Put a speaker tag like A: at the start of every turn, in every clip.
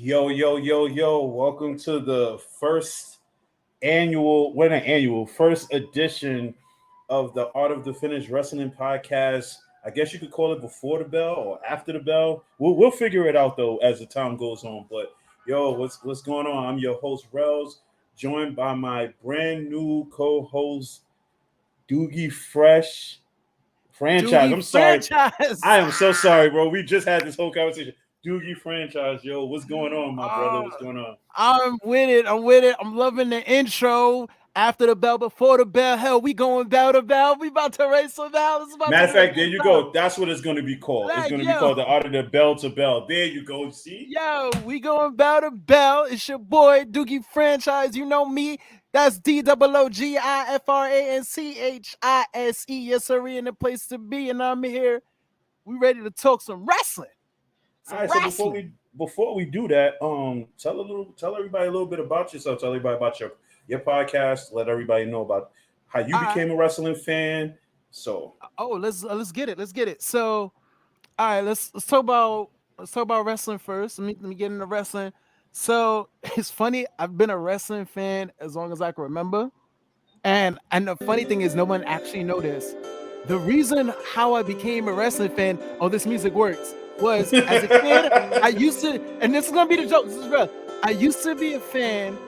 A: Yo, yo, yo, yo. Welcome to the first edition of the Art of the Finished Wrestling Podcast. I guess you could call it before the bell or after the bell. We'll figure it out though as the time goes on. But yo, what's going on? I'm your host, Rels, joined by my brand new co-host, Doogie Fresh Franchise.
B: Doogie
A: I'm sorry.
B: franchise.
A: I am so sorry, bro. We just had this whole conversation. Doogie Franchise, yo, what's going on, my brother? What's going on?
B: I'm with it. I'm with it. I'm loving the intro. After the bell, before the bell. Hell, we going bell to bell. We about to race some bells.
A: Matter of fact, there you go. That's what it's going to be called. It's going to be called the Art of the Bell to Bell. There you go. See?
B: Yo, we going bell to bell. It's your boy, Doogie Franchise. You know me. That's DOOGIFRANCHISE. Yes, sir. In the place to be. And I'm here. We ready to talk some wrestling.
A: All right, so before we do that, tell everybody a little bit about yourself. Tell everybody about your podcast. Let everybody know about how you became a wrestling fan. So
B: let's get it. Let's get it. So all right, let's talk about wrestling first. Let me get into wrestling. So it's funny, I've been a wrestling fan as long as I can remember. And the funny thing is no one actually noticed. The reason how I became a wrestling fan, this music works, was as a kid, I used to, and this is gonna be the joke, this is real. I used to be a fan,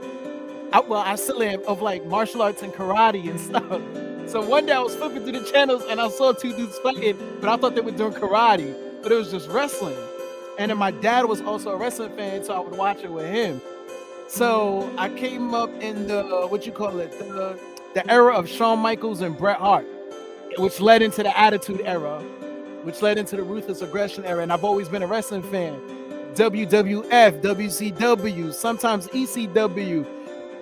B: I still am, of like martial arts and karate and stuff. So one day I was flipping through the channels and I saw two dudes fighting, but I thought they were doing karate, but it was just wrestling. And then my dad was also a wrestling fan, so I would watch it with him. So I came up in the, the era of Shawn Michaels and Bret Hart, which led into the Attitude Era, which led into the Ruthless Aggression Era. And I've always been a wrestling fan. WWF, WCW, sometimes ECW.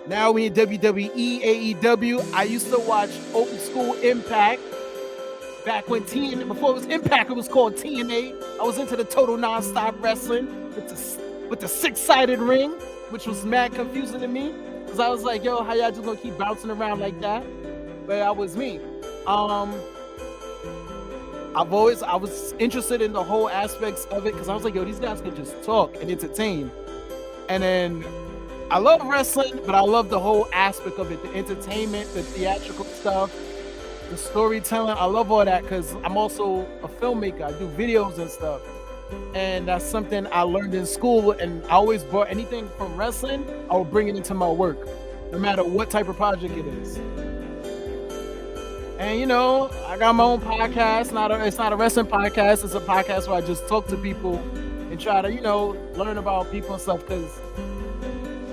B: Now we in WWE, AEW. I used to watch old school Impact. Back when before it was Impact, it was called TNA. I was into the total non-stop wrestling with the six-sided ring, which was mad confusing to me. Because I was like, yo, how y'all just gonna keep bouncing around like that? But that was me. I was interested in the whole aspects of it because I was like, yo, these guys can just talk and entertain. And then I love wrestling, but I love the whole aspect of it, the entertainment, the theatrical stuff, the storytelling. I love all that because I'm also a filmmaker. I do videos and stuff. And that's something I learned in school, and I always brought anything from wrestling, I would bring it into my work, no matter what type of project it is. And, you know, I got my own podcast. It's not a wrestling podcast. It's a podcast where I just talk to people and try to, learn about people and stuff because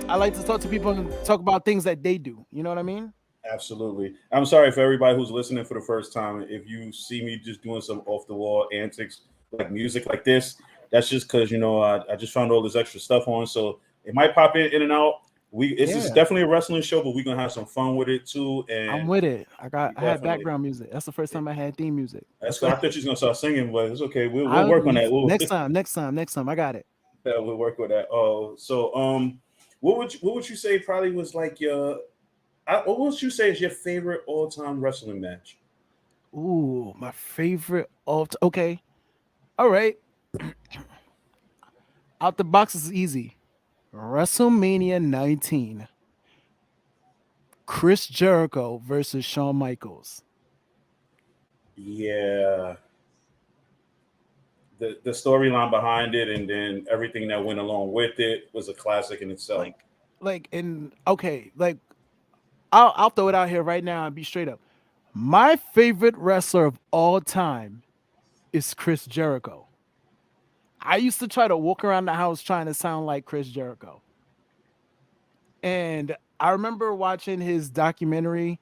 B: I like to talk to people and talk about things that they do. You know what I mean?
A: Absolutely. I'm sorry for everybody who's listening for the first time. If you see me just doing some off-the-wall antics like music like this, that's just because, I just found all this extra stuff on. So it might pop in and out. This is definitely a wrestling show, but we're gonna have some fun with it too. And
B: I'm with it. I had background music. That's the first time I had theme music.
A: I thought you was gonna start singing, but it's okay. We'll work on that.
B: Next time. I got it.
A: Yeah, we'll work with that. What would you say probably was like what would you say is your favorite all-time wrestling match?
B: Ooh, my favorite okay. All right. Out the box is easy. WrestleMania 19. Chris Jericho versus Shawn Michaels.
A: Yeah. The storyline behind it and then everything that went along with it was a classic in itself.
B: I'll throw it out here right now and be straight up. My favorite wrestler of all time is Chris Jericho. I used to try to walk around the house trying to sound like Chris Jericho. And I remember watching his documentary,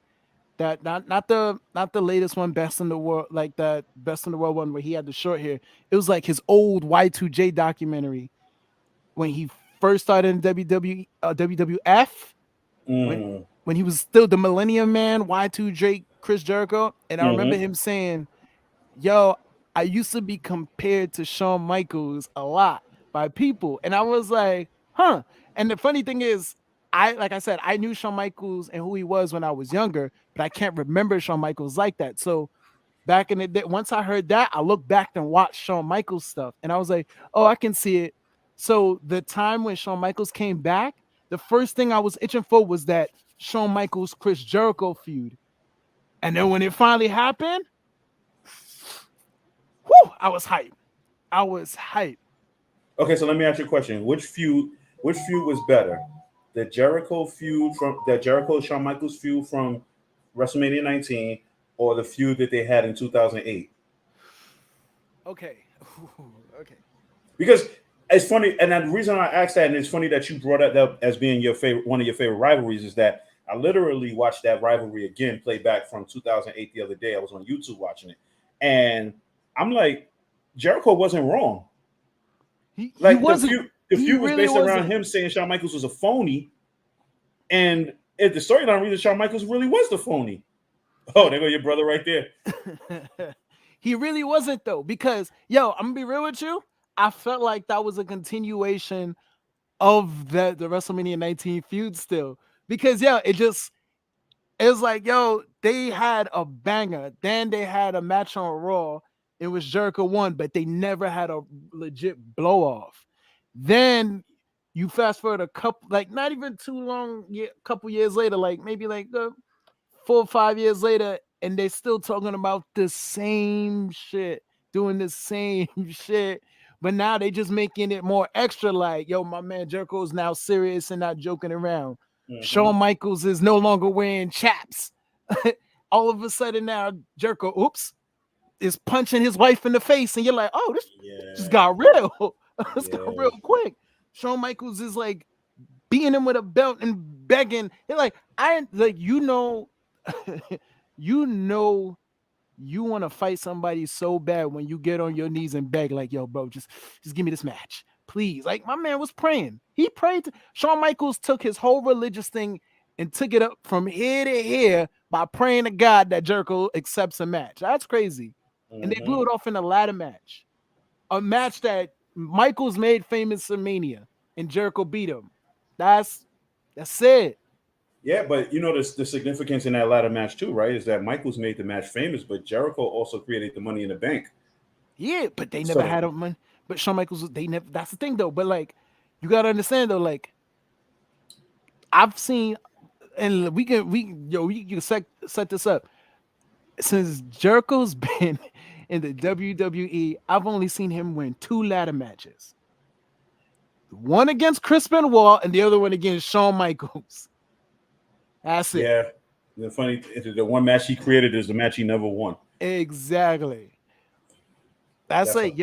B: that not the latest one, Best in the World, like that Best in the World one where he had the short hair. It was like his old Y2J documentary when he first started in WWF, when he was still the Millennium Man, Y2J Chris Jericho. And I remember him saying, yo, I used to be compared to Shawn Michaels a lot by people. And I was like, huh. And the funny thing is, I knew Shawn Michaels and who he was when I was younger, but I can't remember Shawn Michaels like that. So back in the day, once I heard that, I looked back and watched Shawn Michaels stuff. And I was like, oh, I can see it. So the time when Shawn Michaels came back, the first thing I was itching for was that Shawn Michaels Chris Jericho feud. And then when it finally happened, whew, I was hyped. I was hyped.
A: Okay, so let me ask you a question. Which feud was better? The Jericho Shawn Michaels feud from WrestleMania 19, or the feud that they had in 2008?
B: Okay. Okay.
A: Because it's funny, and the reason I asked that, and it's funny that you brought that up as being your favorite, one of your favorite rivalries, is that I literally watched that rivalry again, play back from 2008 the other day. I was on YouTube watching it, and I'm like, Jericho wasn't wrong.
B: He
A: Like the
B: wasn't.
A: feud, the
B: He
A: feud was
B: really
A: based around
B: wasn't.
A: him saying Shawn Michaels was a phony, and if the storyline reason Shawn Michaels really was the phony. Oh, there go your brother right there.
B: He really wasn't though, because I'm gonna be real with you. I felt like that was a continuation of the WrestleMania 19 feud still. Because it was like, they had a banger. Then they had a match on Raw in which Jericho won, but they never had a legit blow off. Then you fast forward a couple, like not even too long, couple years later, like maybe like 4 or 5 years later, and they still talking about the same shit, doing the same shit. But now they just making it more extra. Like, my man Jericho is now serious and not joking around.
A: Hmm.
B: Shawn Michaels is no longer wearing chaps. All of a sudden now Jericho, is punching his wife in the face, and you're like, oh, this just
A: Yeah,
B: got real. This got
A: yeah.
B: real quick. Shawn Michaels is like beating him with a belt and begging. They're like, I like, you know, you want to fight somebody so bad when you get on your knees and beg, like, yo, bro, just give me this match, please. Like, my man was praying. He prayed. Shawn Michaels took his whole religious thing and took it up from here to here by praying to God that Jericho accepts a match. That's crazy. And they blew
A: Hmm.
B: it off in a ladder match, a match that Michaels made famous in Mania, and Jericho beat him. That's it.
A: Yeah, but you know the significance in that ladder match too, right? Is that Michaels made the match famous, but Jericho also created the Money in the Bank.
B: Yeah, but they never
A: So
B: had a man. But Shawn Michaels, they never. That's the thing though. But like, you gotta understand though. Like, I've seen, and we can set this up. Since Jericho's been in the WWE, I've only seen him win 2 ladder matches. One against Chris Benoit and the other one against Shawn Michaels. That's it.
A: yeah, the funny the one match he created is the match he never won.
B: Exactly. That's
A: That's a
B: like,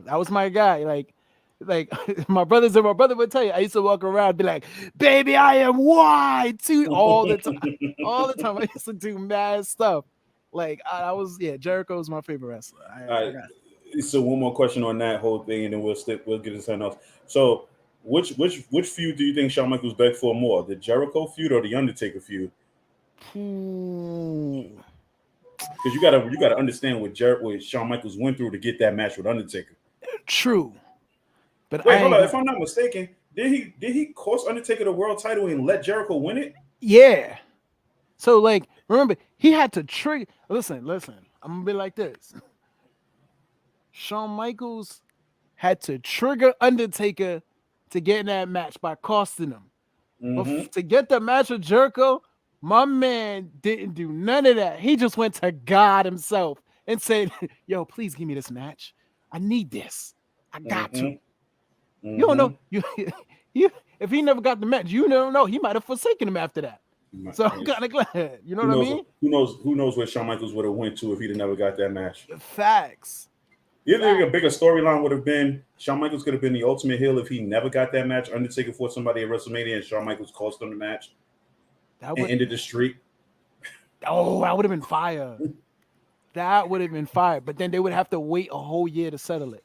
B: that was my guy. Like my brothers and my brother would tell you, I used to walk around and be like, baby, I am wide too all the time. All the time. I used to do mad stuff. Like I was, Jericho was my favorite wrestler. I
A: All
B: got
A: right. So one more question on that whole thing, and then we'll get to something else. So which feud do you think Shawn Michaels begged for more, the Jericho feud or the Undertaker feud?
B: Ooh,
A: Because you gotta understand what Shawn Michaels went through to get that match with Undertaker.
B: true. But I
A: Wait, hold
B: ain't
A: on. If
B: gonna
A: I'm not mistaken, did he cost Undertaker the world title and let Jericho win it?
B: yeah. So like remember, he had to trigger listen, I'm gonna be like this. Shawn Michaels had to trigger Undertaker to get in that match by costing him. But
A: Mm-hmm.
B: to get the match with Jericho, my man didn't do none of that. He just went to God himself and said, yo, please give me this match. I need this. I got
A: Mm-hmm.
B: to. You don't
A: Mm-hmm.
B: know. You if he never got the match, you don't know. He might have forsaken him after that. So I'm kind of glad. You know
A: Who
B: what I
A: knows?
B: mean?
A: Who knows where Shawn Michaels would have went to if he'd have never got that match?
B: Facts.
A: You think a
B: Facts.
A: bigger storyline would have been Shawn Michaels could have been the ultimate heel if he never got that match. Undertaker fought somebody at WrestleMania and Shawn Michaels cost him the match
B: That
A: and
B: would
A: ended the streak.
B: that would have been fire. That would have been fire. But then they would have to wait a whole year to settle it.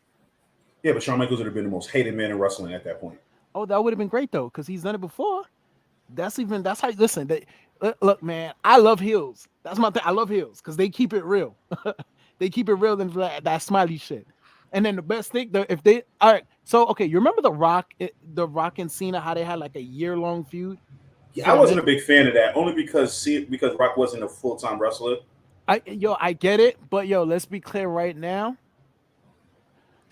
A: Yeah, but Shawn Michaels would have been the most hated man in wrestling at that point.
B: Oh, that would have been great though, because he's done it before. That's how. Listen, look, man. I love heels. That's my thing. I love heels because they keep it real. They keep it real than that smiley shit. And then the best thing, if they all right. So okay, you remember the Rock and Cena, how they had like a year-long feud
A: Yeah,
B: for
A: I
B: the
A: wasn't
B: men.
A: a big fan of that only because Rock wasn't a full time wrestler.
B: I get it, but let's be clear right now.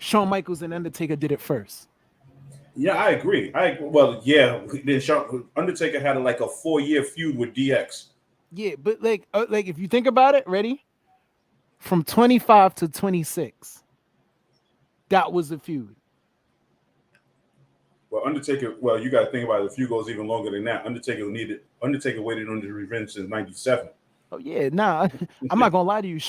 B: Shawn Michaels and Undertaker did it first.
A: Yeah, I agree. Well, yeah. Then Undertaker had like a 4-year feud with DX.
B: Yeah, but like if you think about it, ready? From 25 to 26, that was the feud.
A: Well, Undertaker. Well, you got to think about it. The feud goes even longer than that. Undertaker waited on his revenge since '97.
B: Oh yeah, nah, I'm not gonna lie to you.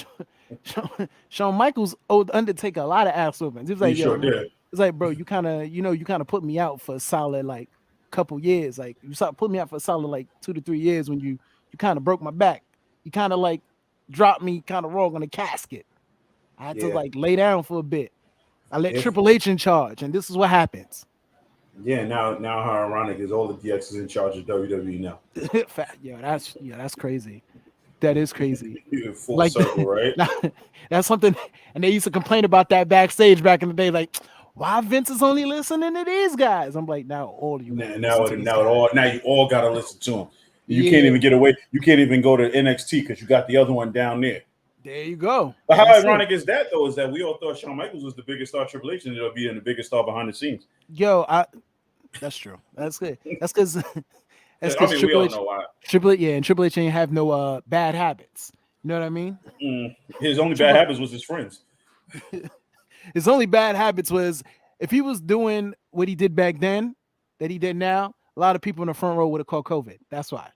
B: Shawn Michaels owed Undertaker a lot of ass whoopings. He was
A: He
B: like,
A: sure
B: yo,
A: did.
B: it's like, bro, you kind of put me out for a solid like couple years. Like you put me out for a solid like 2 to 3 years when you kind of broke my back. You kind of like dropped me kind of wrong on the casket. I had to
A: Yeah,
B: like lay down for a bit. I let
A: if
B: Triple H in charge, and this is what happens.
A: yeah. Now how ironic is all the DX is in charge of WWE now.
B: That's crazy. That is crazy.
A: Full
B: Like
A: circle, right?
B: that's something, and they used to complain about that backstage back in the day. Like, why Vince is only listening to these guys? I'm like, now all of you
A: Now,
B: gotta listen
A: now,
B: to these
A: now, it
B: guys.
A: all now you all got to listen to him. You can't
B: Yeah,
A: even get away. You can't even go to NXT because you got the other one down there.
B: there you go.
A: But how
B: That's it.
A: ironic is that, though? Is that we all thought Shawn Michaels was the biggest star, Triple H ended up being the biggest star behind the scenes.
B: Yo, that's true. That's good. That's because that's
A: I
B: because
A: mean, we
B: Triple
A: all
B: H,
A: know why.
B: and Triple H ain't have no bad habits. You know what I mean?
A: His only bad
B: Triple
A: habits was his friends.
B: His only bad habits was if he was doing what he did back then that he did now, a lot of people in the front row would have caught COVID. That's why.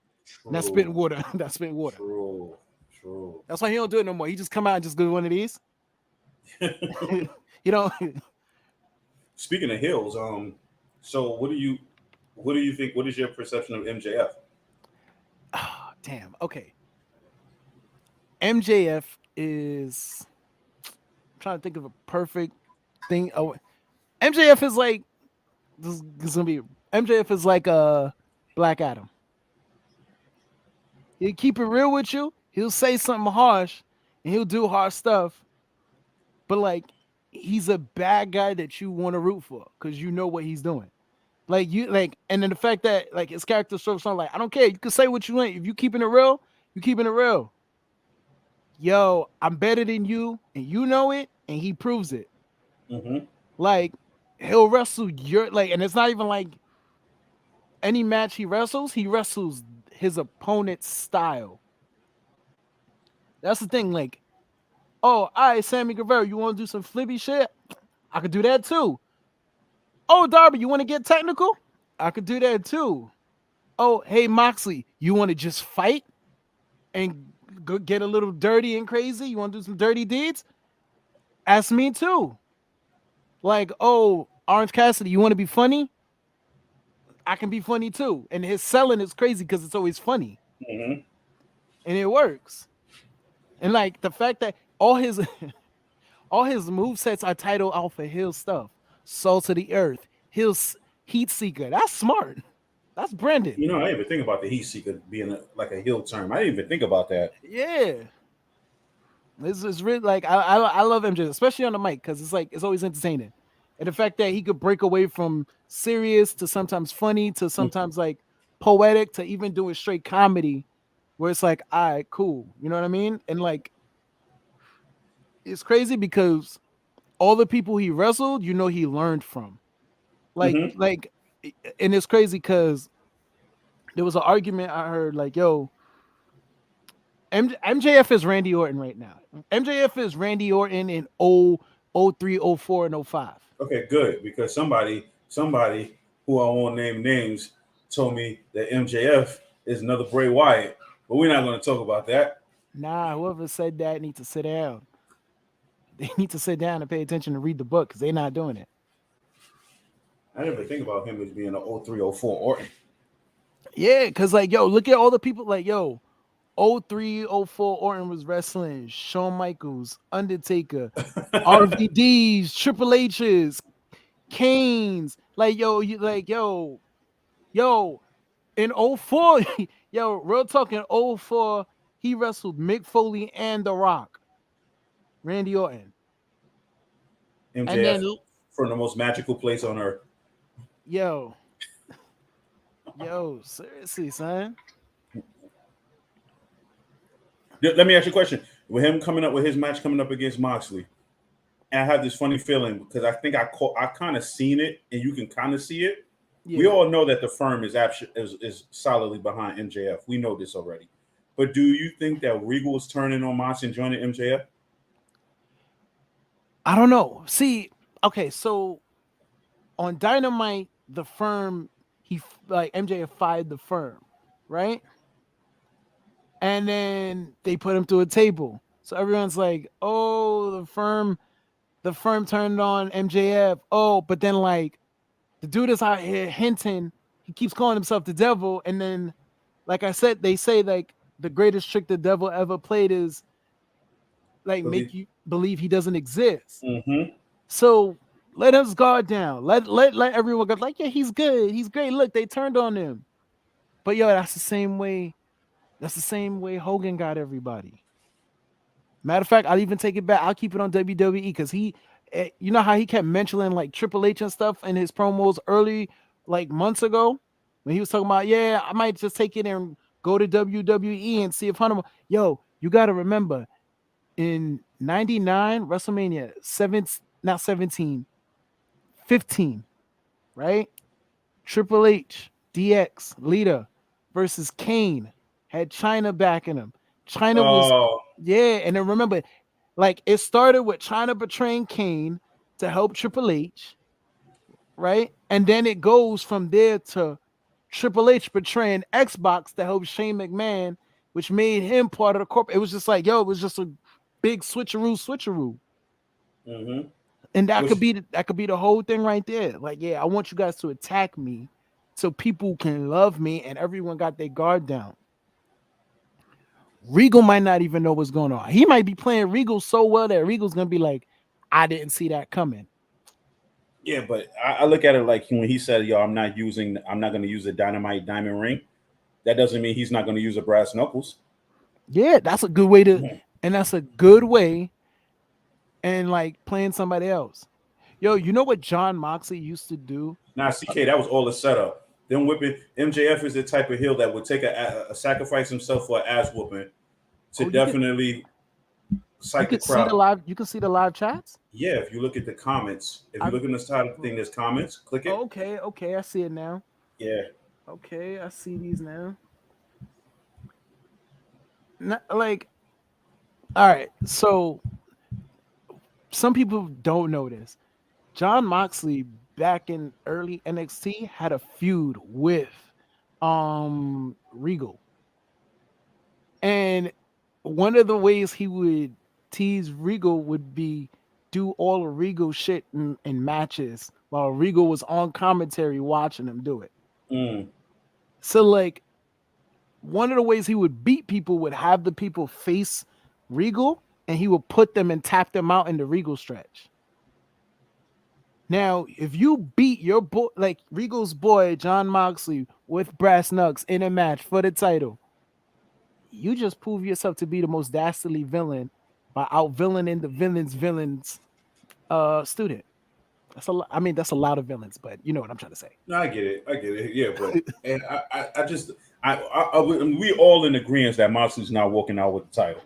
B: And that's spitting
A: True,
B: water. That's spitting water.
A: true, true.
B: That's why he don't do it no more. He just come out and just do one of these. You know,
A: Speaking of heels, so what do you think? What is your perception of MJF?
B: oh, damn. Okay. MJF is I'm trying to think of a perfect thing. Oh, MJF is like this is gonna be MJF is like a Black Adam. He'll keep it real with you. He'll say something harsh and he'll do harsh stuff, but like he's a bad guy that you want to root for because you know what he's doing. Like you like, and then the fact that like his character shows something like I don't care. You can say what you want. If you keeping it real, you keeping it real. Yo, I'm better than you, and you know it, and he proves it.
A: Mm-hmm.
B: Like he'll wrestle your like, and it's not even like any match he wrestles his opponent's style. That's the thing. Like, oh, all right, Sammy Guevara, you want to do some flippy shit? I could do that too. Oh, Darby, you want to get technical? I could do that too. Oh, hey, Moxley, you want to just fight and go get a little dirty and crazy? You want to do some dirty deeds? Ask me too. Like, oh, Orange Cassidy, you want to be funny? I can be funny too. And his selling is crazy because it's always funny.
A: Mm-hmm.
B: And it works. And like the fact that all his all his move sets are titled off of Hill stuff. Soul to the Earth, Hill's Heat Seeker. That's smart. That's Brandon.
A: You know, I didn't even think about the heat seeker being like a heel term. I didn't even think about that.
B: Yeah. This is really like I love MJ, especially on the mic, because it's like it's always entertaining. And the fact that he could break away from serious to sometimes funny to sometimes like poetic to even doing straight comedy, where it's like, all right, cool. You know what I mean? And like it's crazy because all the people he wrestled, you know, he learned from.
A: Mm-hmm.
B: And it's crazy because there was an argument I heard like, yo, MJF is Randy Orton right now. MJF is Randy Orton in 03, 04, and 05.
A: Okay, good because somebody who I won't name names told me that MJF is another Bray Wyatt, but we're not going to talk about that.
B: Nah, whoever said that needs to sit down. They need to sit down and pay attention and read the book because they're not doing it.
A: I never think about him as being an 03, 04 Orton.
B: Yeah, because like, yo, look at all the people like, yo, 03, 04 Orton was wrestling Shawn Michaels, Undertaker, RVDs, Triple H's, Kane's. Like, yo, yo, in 04, yo, real talk in 04, he wrestled Mick Foley and The Rock, Randy Orton. And
A: MJF
B: then,
A: from the most magical place on earth.
B: yo, seriously, son.
A: Let me ask you a question. With him coming up with his match coming up against Moxley, And I have this funny feeling because I think I kind of seen it, and you can kind of see it. We
B: Yeah.
A: all know that the firm is solidly behind MJF. We know this already. But do you think that Regal is turning on Mox and joining MJF?
B: I don't know. See, okay, so on Dynamite, the firm like MJF fired the firm, right? And then they put him through a table. So everyone's like, "Oh, the firm turned on MJF." Oh, but then like the dude is out here hinting. He keeps calling himself the devil, and then, like I said, they say like the greatest trick the devil ever played is like make
A: Believe.
B: you believe he doesn't exist.
A: Mm-hmm.
B: So let us guard down. Let everyone go like, yeah, he's good. He's great. Look, they turned on him. But yo, that's the same way. That's the same way Hogan got everybody. Matter of fact, I'll even take it back. I'll keep it on WWE because you know how he kept mentioning like Triple H and stuff in his promos early, like months ago, when he was talking about, yeah, I might just take it and go to WWE and see if Hunter. Yo, you got to remember in '99 WrestleMania 7, not 17, 15, right? Triple H, DX, Lita versus Kane had China backing him. China was,
A: Oh.
B: yeah, and then remember, like it started with China betraying Kane to help Triple H, right? And then it goes from there to Triple H betraying Xbox to help Shane McMahon, which made him part of the corporate. It was just like, yo, it was just a big switcheroo.
A: Mm-hmm.
B: And
A: Which
B: that could be the whole thing right there. Like, yeah, I want you guys to attack me so people can love me and everyone got their guard down. Regal might not even know what's going on. He might be playing Regal so well that Regal's gonna be like, I didn't see that coming.
A: Yeah, but I look at it like when he said, "Yo, I'm not going to use a dynamite diamond ring." That doesn't mean he's not going to use a brass knuckles.
B: Yeah, that's a good way to, and that's a good way, and like playing somebody else. Yo, you know what John Moxley used to do?
A: Now, CK, that was all a setup. Then whipping MJF is the type of heel that would take a sacrifice himself for an ass whooping to
B: Oh,
A: definitely
B: you
A: psych the
B: could see the
A: crowd.
B: live, you can see the live chats.
A: Yeah, if you look at the comments, if you
B: I
A: look in the side of the thing, there's comments. Click it.
B: okay, I see it now.
A: Yeah.
B: Okay, I see these now. Not, like, all right, so some people don't know this. John Moxley back in early NXT had a feud with Regal. And one of the ways he would tease Regal would be do all of Regal shit in matches while Regal was on commentary watching him do it.
A: Mm.
B: So like one of the ways he would beat people would have the people face Regal and he would put them and tap them out in the Regal stretch. Now, if you beat your boy, like Regal's boy, John Moxley, with brass knucks in a match for the title, you just prove yourself to be the most dastardly villain by out villaining the villain's student. I mean, that's a lot of villains, but you know what I'm trying to say.
A: No, I get it. I get it. Yeah, but and I just we all in agreement that Moxley's not walking out with the title.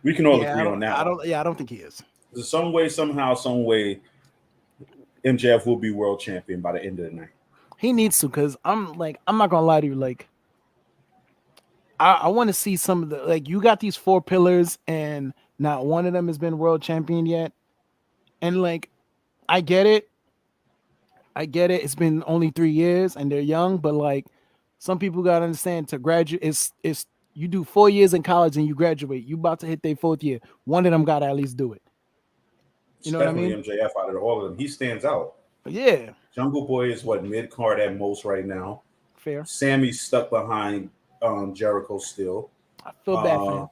A: We can all
B: Yeah,
A: agree on that one.
B: I don't think he is.
A: Some way, somehow, some way, MJF will be world champion by the end of the night.
B: He needs to, because I'm not gonna lie to you, like I want to see some of the, like, you got these four pillars and not one of them has been world champion yet. And like I get it. I get it. It's been only 3 years and they're young, but like some people gotta understand to graduate it's you do 4 years in college and you graduate. You about to hit their fourth year. One of them gotta at least do it. You
A: It's
B: know what I
A: definitely
B: mean?
A: MJF out of all of them. He stands out.
B: But yeah,
A: Jungle Boy is what mid card at most right now.
B: fair.
A: Sammy's stuck behind Jericho still.
B: I feel bad for
A: Uh,
B: him.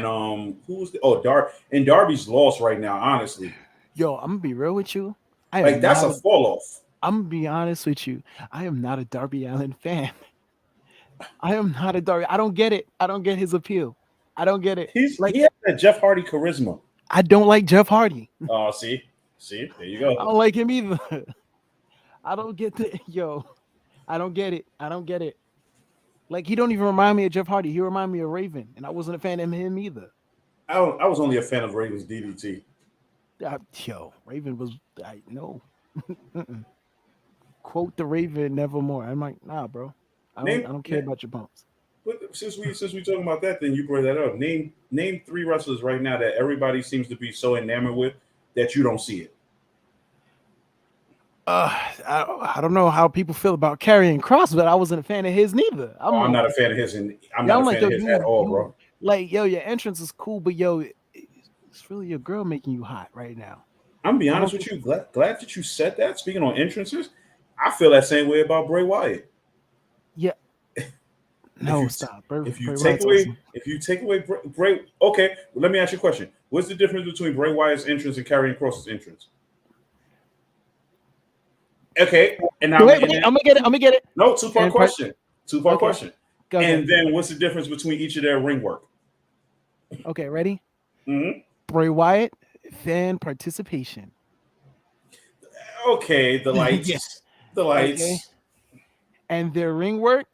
A: and who's the and Darby's lost right now, honestly.
B: Yo, I'm gonna be real with you. I
A: Like
B: am
A: that's
B: not
A: a
B: a
A: fall off.
B: I'm gonna be honest with you. I am not a Darby Allen fan. I am not a Darby. I don't get it. I don't get his appeal. I don't get it.
A: He
B: Like
A: has that Jeff Hardy charisma.
B: I don't like Jeff Hardy.
A: Oh, see, there you
B: I
A: go.
B: don't like him either. I don't get the yo. I don't get it. I don't get it. Like he don't even remind me of Jeff Hardy. He remind me of Raven, and I wasn't a fan of him either.
A: I was only a fan of Ravens DDT.
B: Yo, Raven was I no. Mm-mm. Quote the Raven nevermore. I'm like, nah, bro.
A: Name,
B: I don't care about your pumps.
A: but since we talking about that, then you brought that up. Name three wrestlers right now that everybody seems to be so enamored with that you don't see it.
B: I don't know how people feel about carrying Cross, but I wasn't a fan of his neither.
A: Oh,
B: I'm
A: I'm
B: like,
A: not a fan of his, and I'm
B: yeah,
A: not
B: I'm
A: a
B: like,
A: fan
B: yo,
A: of his at all, bro.
B: like, yo, your entrance is cool, but yo, it's really your girl making you hot right now.
A: I'm gonna be
B: I
A: honest
B: don't
A: with
B: think,
A: you. Glad that you said that. Speaking on entrances, I feel that same way about Bray Wyatt.
B: yeah,
A: If
B: no,
A: you
B: stop.
A: if you
B: Bray
A: take
B: Wyatt's
A: away
B: awesome.
A: Bray, okay. Well, let me ask you a question. What's the difference between Bray Wyatt's entrance and Karrion Kross's entrance? Okay, and now
B: Wait,
A: and then,
B: I'm gonna get it. I'm gonna get it.
A: no, two-part
B: And part,
A: question. Two-part
B: okay,
A: question.
B: go ahead.
A: And then what's the difference between each of their ring work?
B: Okay, ready?
A: Hmm.
B: Bray Wyatt fan participation.
A: Okay, the
B: Yeah.
A: lights, the
B: Okay,
A: lights.
B: and their ring work.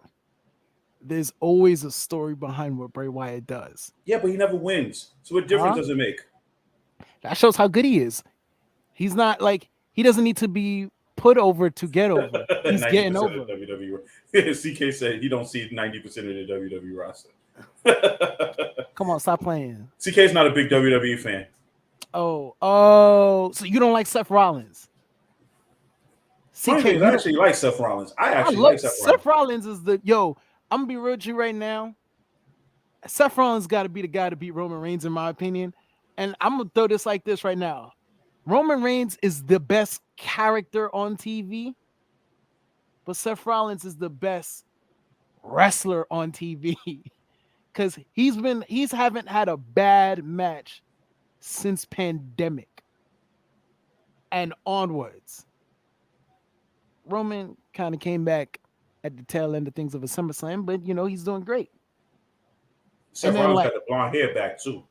B: There's always a story behind what Bray Wyatt does.
A: Yeah, but he never wins. So what difference
B: Huh?
A: does it make?
B: That shows how good he is. He's not like he doesn't need to be put over to get over. He's
A: Ninety
B: getting
A: percent
B: over.
A: of WWE. CK said he don't see 90% of the WWE roster.
B: Come on, stop playing.
A: CK is not a big WWE fan.
B: Oh, so you don't like Seth Rollins?
A: Funny
B: CK,
A: thing is, I
B: you don't.
A: actually like Seth Rollins. I
B: I
A: actually
B: love
A: like Seth Rollins.
B: Seth Rollins. Is the yo? I'm gonna be real with you right now. Seth Rollins got to be the guy to beat Roman Reigns, in my opinion. And I'm gonna throw this like this right now. Roman Reigns is the best character on TV, but Seth Rollins is the best wrestler on TV because he's haven't had a bad match since pandemic and onwards. Roman kind of came back at the tail end of things of a SummerSlam, but he's doing great. And
A: Seth
B: then
A: Rollins
B: like
A: got the blonde hair back too.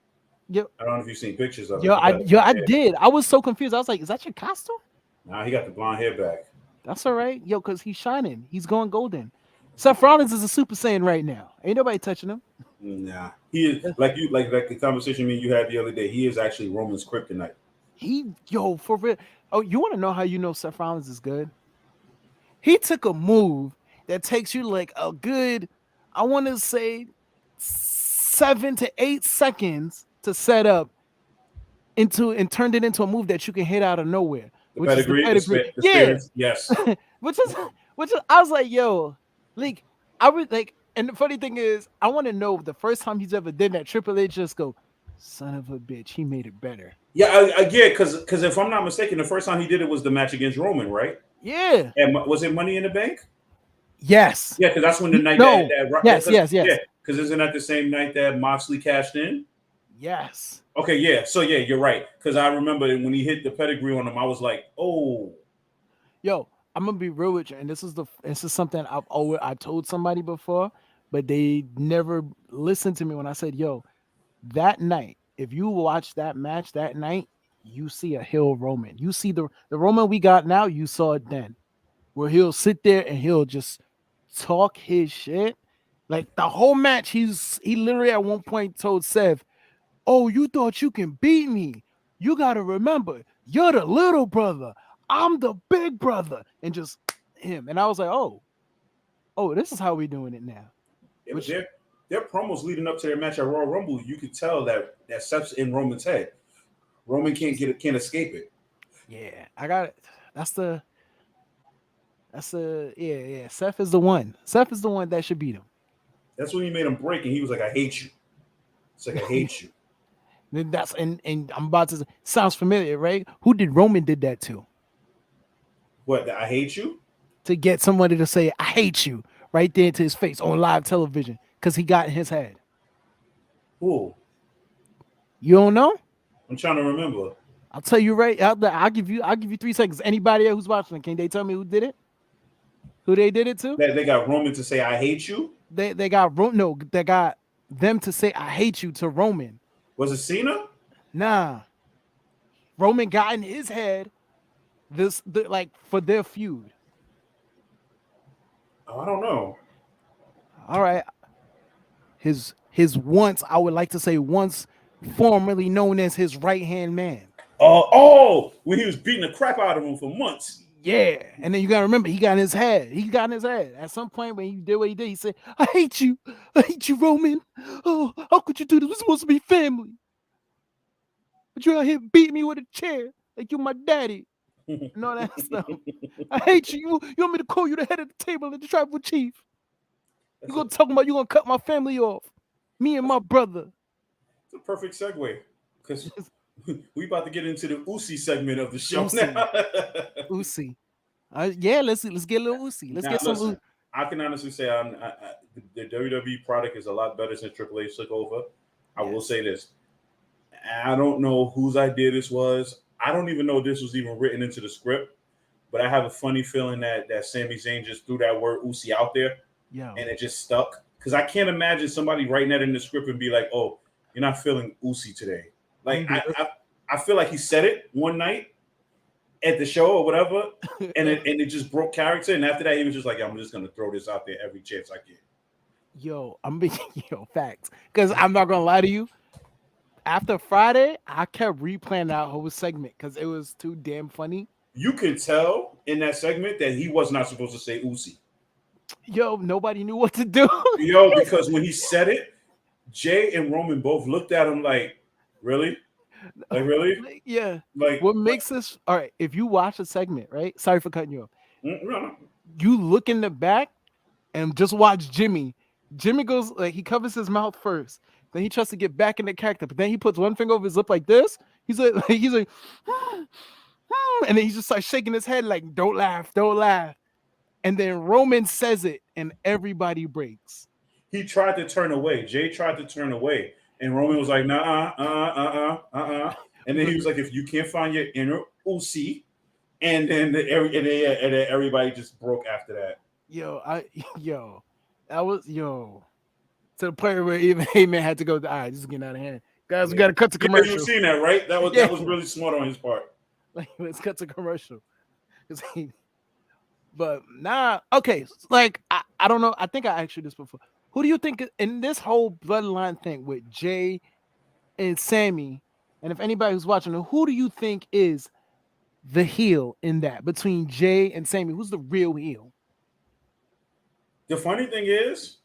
B: yo,
A: I don't know if you've seen pictures of it. He got the
B: yo,
A: blonde
B: I
A: hair.
B: did. I was so confused. I was like, "Is that your costume?"
A: Nah, he got the blonde hair back.
B: That's all right, yo, because he's shining. He's going golden. Seth Rollins is a Super Saiyan right now. Ain't nobody touching him.
A: Nah, he is like the conversation me and you had the other day. He is actually Roman's kryptonite.
B: For real. Oh, you want to know how you know Seth Rollins is good? He took a move that takes you like a good, I want to say, 7 to 8 seconds to set up into and turned it into a move that you can hit out of nowhere,
A: The
B: which is the
A: pedigree,
B: pedigree.
A: the
B: Yeah,
A: spears, yes.
B: which is I was like, yo, like I would like. And the funny thing is, I want to know the first time he's ever did that. Triple H just go, son of a bitch, he made it better.
A: Yeah, I get because if I'm not mistaken, the first time he did it was the match against Roman, right?
B: Yeah.
A: And was it Money in the Bank?
B: Yes.
A: Yeah, because that's when the night
B: No.
A: that
B: Yes. Yes.
A: yeah,
B: Yes.
A: because isn't that the same night that Moxley cashed in?
B: Yes.
A: Okay, yeah. So yeah, you're right. Because I remember when he hit the pedigree on him, I was like, oh,
B: Yo, I'm gonna be real with you, and this is something I told somebody before, but they never listened to me when I said, yo, that night, if you watch that match that night, you see a heel Roman. You see the Roman we got now, you saw it then. Where he'll sit there and he'll just talk his shit. Like the whole match, he literally at one point told Seth, "Oh, you thought you can beat me? You gotta remember, you're the little brother. I'm the big brother." And just him. And I was like, oh, this is how we doing it now.
A: yeah, but
B: Which
A: their promos leading up to their match at Royal Rumble, you could tell that Seth's in Roman's head. Roman can't escape it.
B: yeah, I got it. That's the yeah. Seth is the one. Seth is the one that should beat him.
A: That's when he made him break, and he was like, "I hate you." It's like I hate you.
B: Then that's and I'm about to sounds familiar, right? Who did Roman did that
A: What? I hate you?
B: to get somebody to say I hate you right there to his face on live television because he got in his head.
A: Who?
B: You don't know?
A: I'm trying to remember.
B: I'll tell you right out there. I'll give you 3 seconds. Anybody else who's watching, can they tell me who did it? Who they did it to?
A: They got Roman to say, "I hate you."
B: They got no. They got them to say I hate you to Roman.
A: Was it Cena?
B: Nah, Roman got in his head like for their feud.
A: Oh, I don't know.
B: All right, his once I would like to say once formerly known as his right hand man.
A: When he was beating the crap out of him for months.
B: Yeah, and then you gotta remember he got in his head. He got in his head at some point when he did what he did. He said, "I hate you, Roman. Oh, how could you do this? We're supposed to be family, but you're out here beating me with a chair like you're my daddy and all that stuff. I hate you. You want me to call you the head of the table and the tribal chief? You gonna talk about you gonna cut my family off, me and my brother."
A: It's a perfect segue because we about to get into the Usi segment of the show
B: Usi.
A: now.
B: Usi. Yeah, let's get a little Usi. Let's
A: Now,
B: get some.
A: listen, I can honestly say the WWE product is a lot better since Triple H took over. I will say this. I don't know whose idea this was. I don't even know if this was even written into the script, but I have a funny feeling that Sami Zayn just threw that word Usi out there, and it just stuck. Because I can't imagine somebody writing that in the script and be like, "Oh, you're not feeling Usi today." Like I feel like he said it one night at the show or whatever, and it just broke character. And after that, he was just like, "I'm just gonna throw this out there every chance I get."
B: I'm being facts. Because I'm not gonna lie to you. After Friday, I kept replaying that whole segment because it was too damn funny.
A: You could tell in that segment that he was not supposed to say Usi.
B: Nobody knew what to do.
A: Because when he said it, Jay and Roman both looked at him like, "Really? Like really?"
B: Yeah.
A: Like
B: what makes this all right? If you watch the segment, right? Sorry for cutting you off.
A: No.
B: You look in the back and just watch Jimmy. Jimmy goes like he covers his mouth first. Then he tries to get back in the character, but then he puts one finger over his lip like this. He's like, and then he just starts shaking his head like, "Don't laugh, don't laugh." And then Roman says it, and everybody breaks.
A: He tried to turn away. Jay tried to turn away, and Roman was like, "Nah, And then he was like, "If you can't find your inner Usi," and then everybody just broke after that.
B: That was to the point where even Heyman had to go. All right, this is getting out of hand, guys. We got to cut to commercial.
A: You've seen that, right? That was really smart on his part.
B: Like, let's cut to commercial. But okay. Like I don't know. I think I asked you this before. Who do you think in this whole bloodline thing with Jay and Sammy, and if anybody who's watching, who do you think is the heel in that between Jay and Sammy? Who's the real heel?
A: The funny thing is,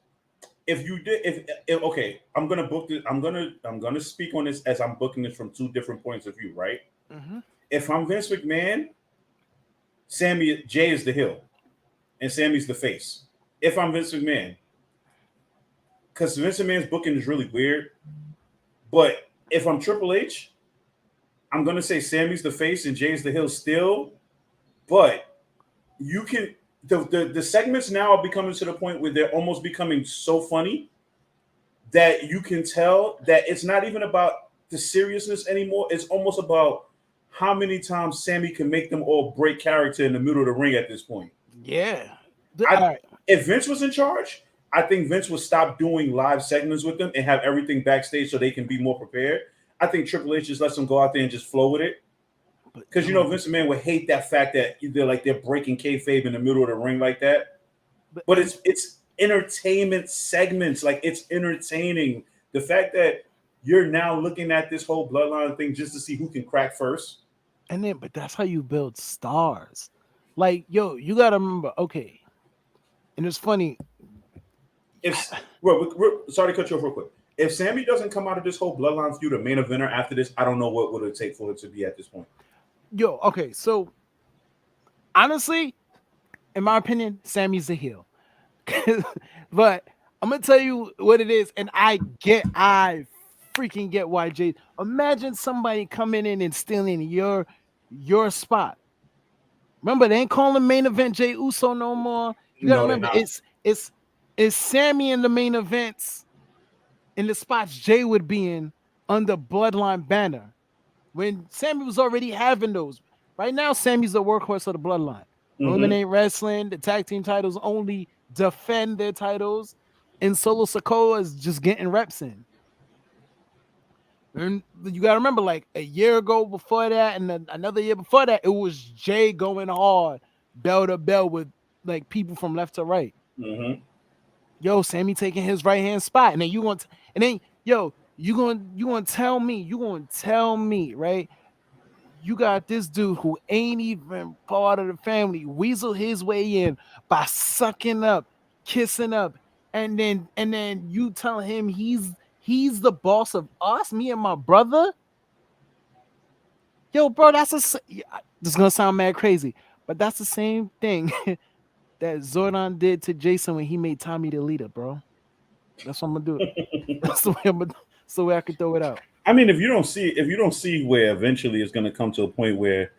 A: if okay, I'm gonna book this. I'm gonna speak on this as I'm booking this from two different points of view, right?
B: Mm-hmm.
A: If I'm Vince McMahon, Jay is the heel, and Sammy's the face. If I'm Vince McMahon, because Vince McMahon's booking is really weird. But if I'm Triple H, I'm gonna say Sammy's the face and Jay's the heel still. But you can the segments now are becoming to the point where they're almost becoming so funny that you can tell that it's not even about the seriousness anymore. It's almost about how many times Sammy can make them all break character in the middle of the ring at this point.
B: Yeah.
A: If Vince was in charge, I think Vince would stop doing live segments with them and have everything backstage so they can be more prepared. I think Triple H just lets them go out there and just flow with it. Because Vince McMahon would hate that fact that they're breaking kayfabe in the middle of the ring like that. But it's entertainment segments, like it's entertaining. The fact that you're now looking at this whole bloodline thing just to see who can crack first.
B: But that's how you build stars. Like, you gotta remember, okay. And it's funny.
A: Sorry to cut you off real quick. If Sammy doesn't come out of this whole bloodline feud a main eventer after this, I don't know what would it take for it to be at this point.
B: Okay, so honestly, in my opinion, Sammy's the heel. But I'm gonna tell you what it is, and I freaking get why Jay. Imagine somebody coming in and stealing your spot. Remember, they ain't calling main event Jay Uso no more. You gotta remember, it's Sammy in the main events in the spots Jay would be in under Bloodline banner. When Sammy was already having those. Right now, Sammy's the workhorse of the Bloodline. Roman ain't wrestling. The tag team titles only defend their titles. And Solo Sikoa is just getting reps in. And you got to remember, like a year ago before that and then another year before that, it was Jay going hard, bell to bell with like people from left to right. Sammy taking his right hand spot. And then you gonna tell me, right? you got this dude who ain't even part of the family weasel his way in by sucking up, kissing up, and then you tell him he's the boss of us, me and my brother. Yo, bro, yeah, this is gonna sound mad crazy, but that's the same thing that Zordon did to Jason when he made Tommy the leader, bro. That's what I'm gonna do. That's the way I could throw it out.
A: I mean, if you don't see where eventually it's going to come to a point where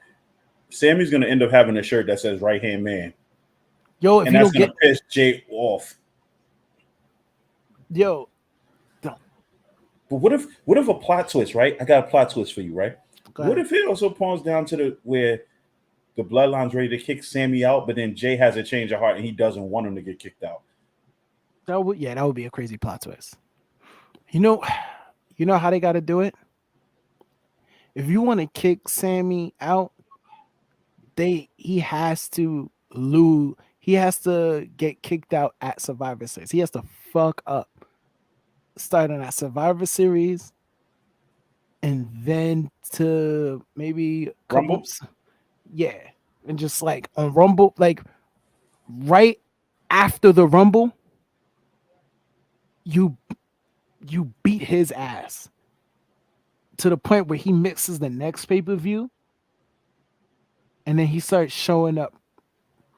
A: Sammy's going to end up having a shirt that says right hand man,
B: Yo, if
A: and
B: you
A: that's
B: don't
A: going
B: get
A: to piss Jay off.
B: yo, don't
A: But what if a plot twist, right? I got a plot twist for you, right?
B: go
A: What
B: ahead.
A: if it also pawns down to the where the bloodline's ready to kick Sammy out, but then Jay has a change of heart and he doesn't want him to get kicked out?
B: That would be a crazy plot twist. You know, you know how they got to do it. If you want to kick Sammy out, he has to lose. He has to get kicked out at Survivor Series. He has to fuck up starting at Survivor Series and then to maybe a couple,
A: Rumble?
B: yeah, and just like on Rumble, like right after the Rumble, you you beat his ass to the point where he mixes the next pay per view, and then he starts showing up.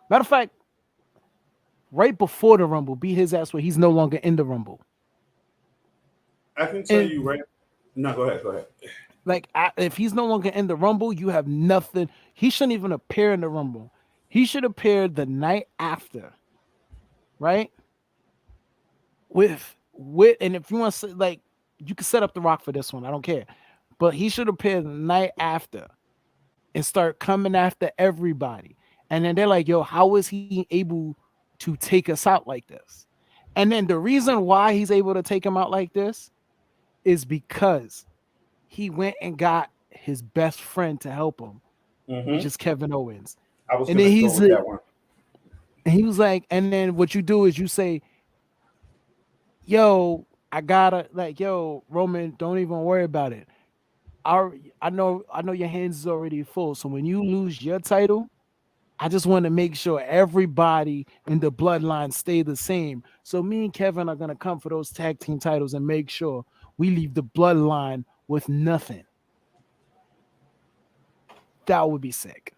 B: Matter of fact, right before the Rumble, beat his ass where he's no longer in the Rumble.
A: I can tell you
B: And
A: right. No, go ahead. Go ahead.
B: like, if he's no longer in the Rumble, you have nothing. He shouldn't even appear in the Rumble. He should appear the night after, right? And if you want to like, you can set up the Rock for this one. I don't care, but he should appear the night after and start coming after everybody. And then they're like, "Yo, how is he able to take us out like this?" And then the reason why he's able to take him out like this is because he went and got his best friend to help him, which
A: Mm-hmm.
B: is Kevin Owens.
A: I was
B: And
A: gonna
B: then
A: go with that one.
B: he was like, and then what you do is you say, "Yo, I gotta like, yo, Roman, don't even worry about it. I I know your hands is already full. So when you lose your title, I just want to make sure everybody in the bloodline stay the same. So me and Kevin are gonna come for those tag team titles and make sure we leave the bloodline with nothing." That would be sick.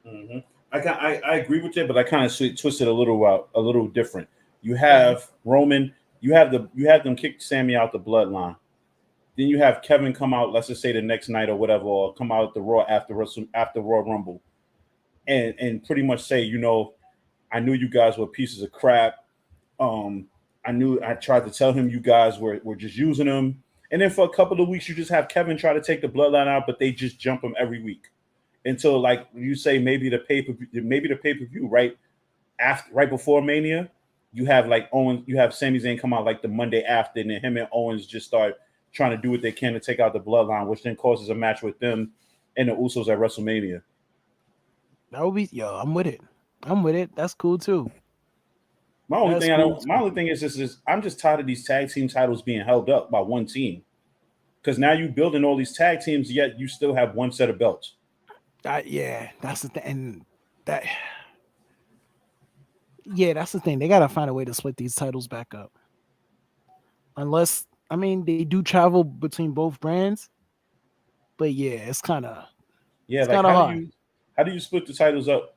A: Hmm. I agree with you, but I kind of twisted a little out, a little different. You
B: Go ahead.
A: have Roman, you have them kick Sammy out the bloodline. Then you have Kevin come out, let's just say the next night or whatever, or come out the Raw after Raw Rumble, and pretty much say, I knew you guys were pieces of crap. Um, I tried to tell him you guys were just using him, and then for a couple of weeks you just have Kevin try to take the bloodline out, but they just jump him every week until like you say maybe the pay per view right before Mania, you have like you have Sami Zayn come out like the Monday after, and then him and Owens just start trying to do what they can to take out the bloodline, which then causes a match with them and the Usos at WrestleMania.
B: That would be yo. I'm with it. I'm with it. That's cool too.
A: My only
B: That's
A: thing I
B: cool
A: don't. My
B: too.
A: only thing is this is I'm just tired of these tag team titles being held up by one team because now you building all these tag teams, yet you still have one set of belts.
B: Yeah, that's the thing. And that yeah, that's the thing. They gotta find a way to split these titles back up. Unless I mean they do travel between both brands, but yeah,
A: Yeah,
B: it's
A: like
B: kind of hard.
A: how do you split the titles up?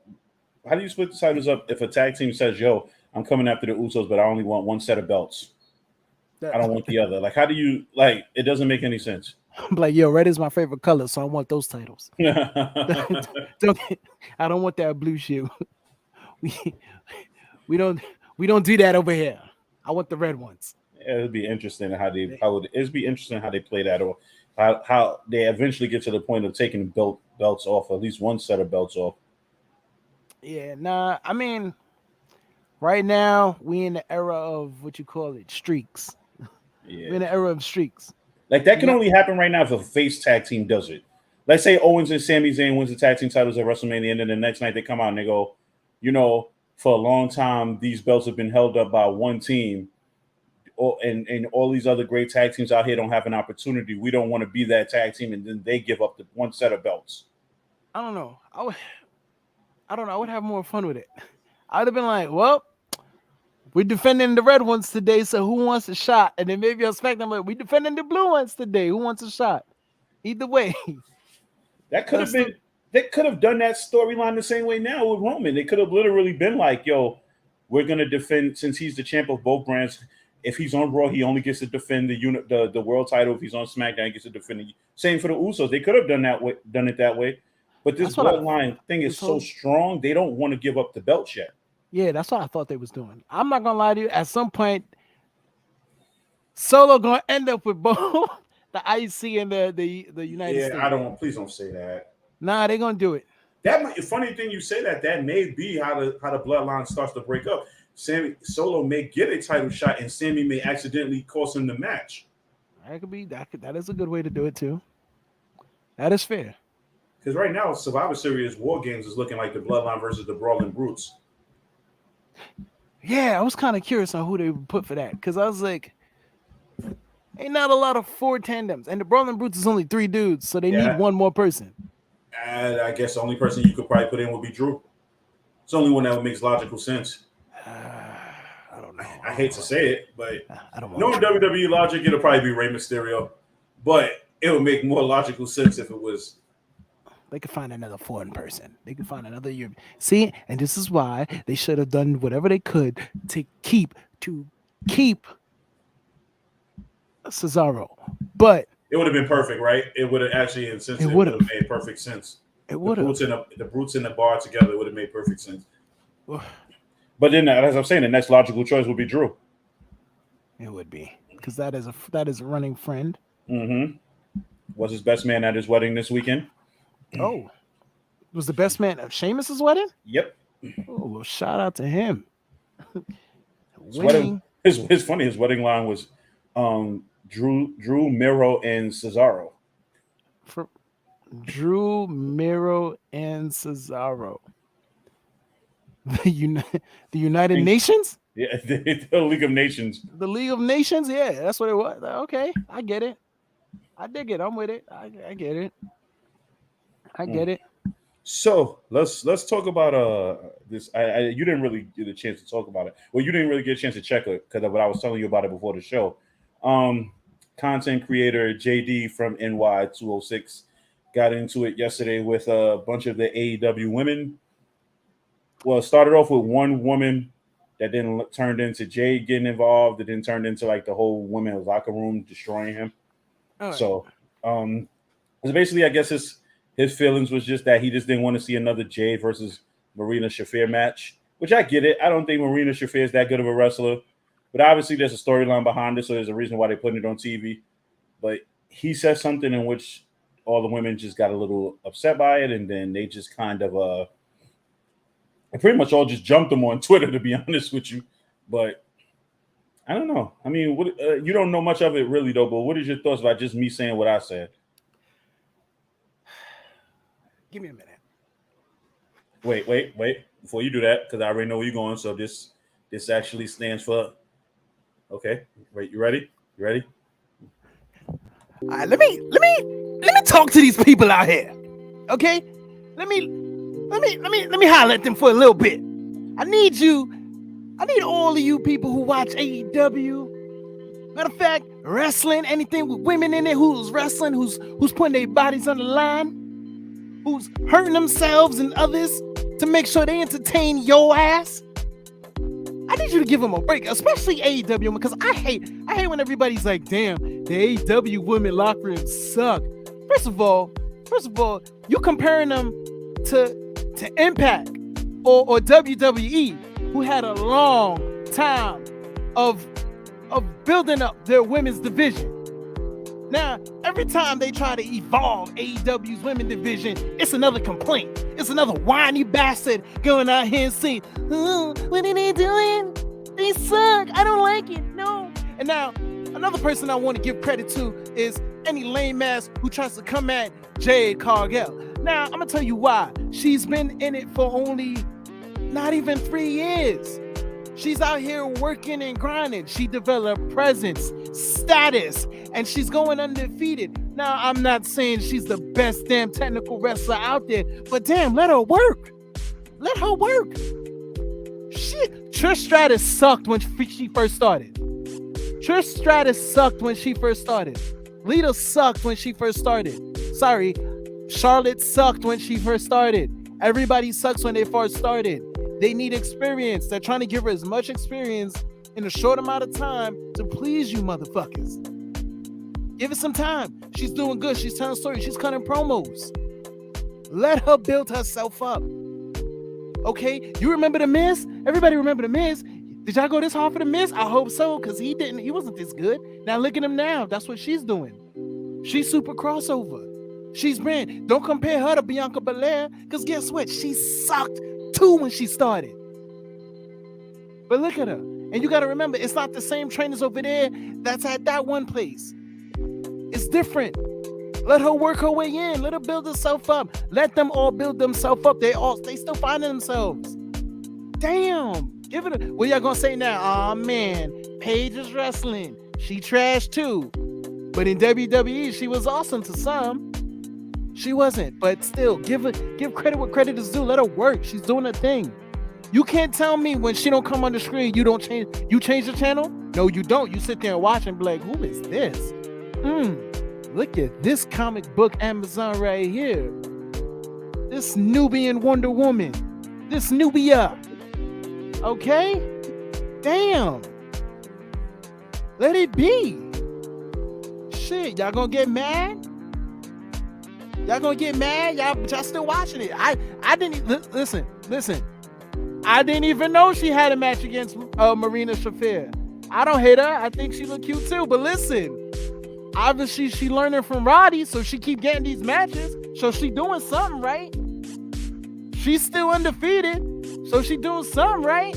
A: How do you split the titles up if a tag team says, "Yo, I'm coming after the Usos, but I only want one set of belts. I
B: That,
A: don't want the other." Like, how do you like? It doesn't make any sense.
B: like yo, red is my favorite color, so I want those titles. don't, I don't want that blue shoe. We we don't we don't do that over here. I want the red ones.
A: It'd be interesting it'd be interesting how they play that, or how they eventually get to the point of taking belts off, at least one set of belts off.
B: Yeah, nah. I mean, right now we in the era of what you call it streaks. We're
A: Yeah,
B: in the era of streaks.
A: like that
B: You
A: can
B: got
A: only happen right now if a face tag team does it. Let's say Owens and Sami Zayn wins the tag team titles at WrestleMania, and then the next night they come out and they go, for a long time these belts have been held up by one team, and all these other great tag teams out here don't have an opportunity. We don't want to be that tag team, and then they give up the one set of belts.
B: I don't know. I don't know. I would have more fun with it. I would have been like, well, we're defending the red ones today, so who wants a shot? And then maybe I'll smack them like, we're defending the blue ones today. Who wants a shot? Either way.
A: That could
B: But
A: have
B: it's still,
A: been. They could have done that storyline the same way now with Roman. They could have literally been like, "Yo, we're gonna defend since he's the champ of both brands. If he's on Raw, he only gets to defend the world title. If he's on SmackDown, he gets to defend it. Same for the Usos. They could have done it that way. But this
B: that's what I
A: bloodline thing is
B: this
A: so
B: whole
A: strong. They don't want to give up the belts yet.
B: yeah, that's what I thought they was doing. I'm not gonna lie to you. At some point, Solo gonna end up with both the IC and the United
A: Yeah, I
B: States.
A: don't. Please don't say that.
B: Nah, they gonna do it.
A: That might, funny thing you say that. That may be how the bloodline starts to break up. Sammy Solo may get a title shot, and Sammy may accidentally cost him the match.
B: That could be that is a good way to do it too. That is fair.
A: Because right now, Survivor Series War Games is looking like the Bloodline versus the Brawling Brutes.
B: Yeah, I was kind of curious on who they would put for that because I was like, ain't not a lot of 4 tandems, and the Brawling Brutes is only 3 dudes, so they need
A: Yeah,
B: one more person.
A: and I guess the only person you could probably put in would be Drew. It's the only one that makes logical sense.
B: I don't know.
A: I hate to say it, but
B: I don't want.
A: knowing WWE logic, it'll probably be Rey Mysterio. But it would make more logical sense if it was.
B: They could find another foreign person. They could find another European. See, and this is why they should have done whatever they could to keep Cesaro. But
A: It would have been perfect, right? It would have actually, in sense,
B: it
A: it
B: would
A: would
B: have.
A: have made perfect sense.
B: It
A: The
B: would have.
A: Brutes in the bar together would have made perfect sense. But then, as I'm saying, the next logical choice would be Drew.
B: It would be because that is a running friend.
A: Mm-hmm. Was his best man at his wedding this weekend?
B: Oh, was the best man at Sheamus's wedding?
A: Yep.
B: Oh, well, shout out to him.
A: Wedding, his funny. His wedding line was Drew, Miro, and Cesaro.
B: For Drew, Miro, and Cesaro. The United Nations?
A: Yeah, the League of Nations.
B: The League of Nations? Yeah, that's what it was. Okay, I get it. I dig it. I'm with it. I get it. I get it.
A: So let's talk about this. You didn't really get a chance to talk about it. Well, you didn't really get a chance to check it because of what I was telling you about it before the show. Content creator JD from NY206 got into it yesterday with a bunch of the AEW women. Well, it started off with one woman that then turned into Jade getting involved. It then turned into like the whole women's locker room destroying him. Right. So, basically, I guess his feelings was just that he just didn't want to see another Jade versus Marina Shafir match, which I get it. I don't think Marina Shafir is that good of a wrestler, but obviously there's a storyline behind it, so there's a reason why they put it on TV. But he said something in which all the women just got a little upset by it, and then they just kind of pretty much all just jumped him on Twitter, to be honest with you. But I don't know. I mean, you don't know much of it really, though, but what is your thoughts about just me saying what I said?
B: Give me a minute.
A: Wait. Before you do that, because I already know where you're going, so this actually stands for... Okay. Wait, you ready? You ready?
B: All right, let me talk to these people out here. Okay? Let me holler at them for a little bit. I need all of you people who watch AEW. Matter of fact, wrestling, anything with women in it, who's wrestling, who's putting their bodies on the line, who's hurting themselves and others to make sure they entertain your ass. I need you to give them a break, especially AEW, because I hate when everybody's like, damn, the AEW women locker room suck. First of all, you comparing them to Impact or WWE, who had a long time of building up their women's division. Now, every time they try to evolve AEW's women's division, it's another complaint. It's another whiny bastard going out here and saying, oh, what are they doing? They suck. I don't like it. No. And now, another person I want to give credit to is any lame ass who tries to come at Jade Cargill. Now, I'm going to tell you why. She's been in it for only not even 3 years. She's out here working and grinding. She developed presence, status, and she's going undefeated. Now, I'm not saying she's the best damn technical wrestler out there, but damn, let her work. Let her work. Shit. Trish Stratus sucked when she first started. Trish Stratus sucked when she first started. Lita sucked when she first started. Sorry, Charlotte sucked when she first started. Everybody sucks when they first started. They need experience. They're trying to give her as much experience in a short amount of time to please you motherfuckers. Give it some time. She's doing good. She's telling stories. She's cutting promos. Let her build herself up. Okay? You remember The Miz? Everybody remember The Miz. Did y'all go this hard for The Miz? I hope so, because he wasn't this good. Now look at him now. That's what she's doing. She's super crossover. She's brand. Don't compare her to Bianca Belair, because guess what? She sucked too when she started. But look at her. And you got to remember, it's not the same trainers over there that's at that one place. It's different. Let her work her way in. Let her build herself up. Let them all build themselves up. They still finding themselves. Damn. Give it a... What y'all gonna say now? Oh man, Paige is wrestling. She trash too. But in WWE, she was awesome to some. She wasn't. But still, give credit what credit is due. Let her work. She's doing her thing. You can't tell me when she don't come on the screen, you don't change. You change the channel? No, you don't. You sit there and watch and be like, who is this? Look at this comic book Amazon right here. This Nubian Wonder Woman. This Nubia. Okay? Damn. Let it be. Shit, y'all gonna get mad? Y'all gonna get mad? Y'all still watching it. I didn't listen. I didn't even know she had a match against Marina Shafir. I don't hate her. I think she look cute too. But listen, obviously she learning from Roddy, so she keep getting these matches. So she doing something right. She's still undefeated, so she doing something right.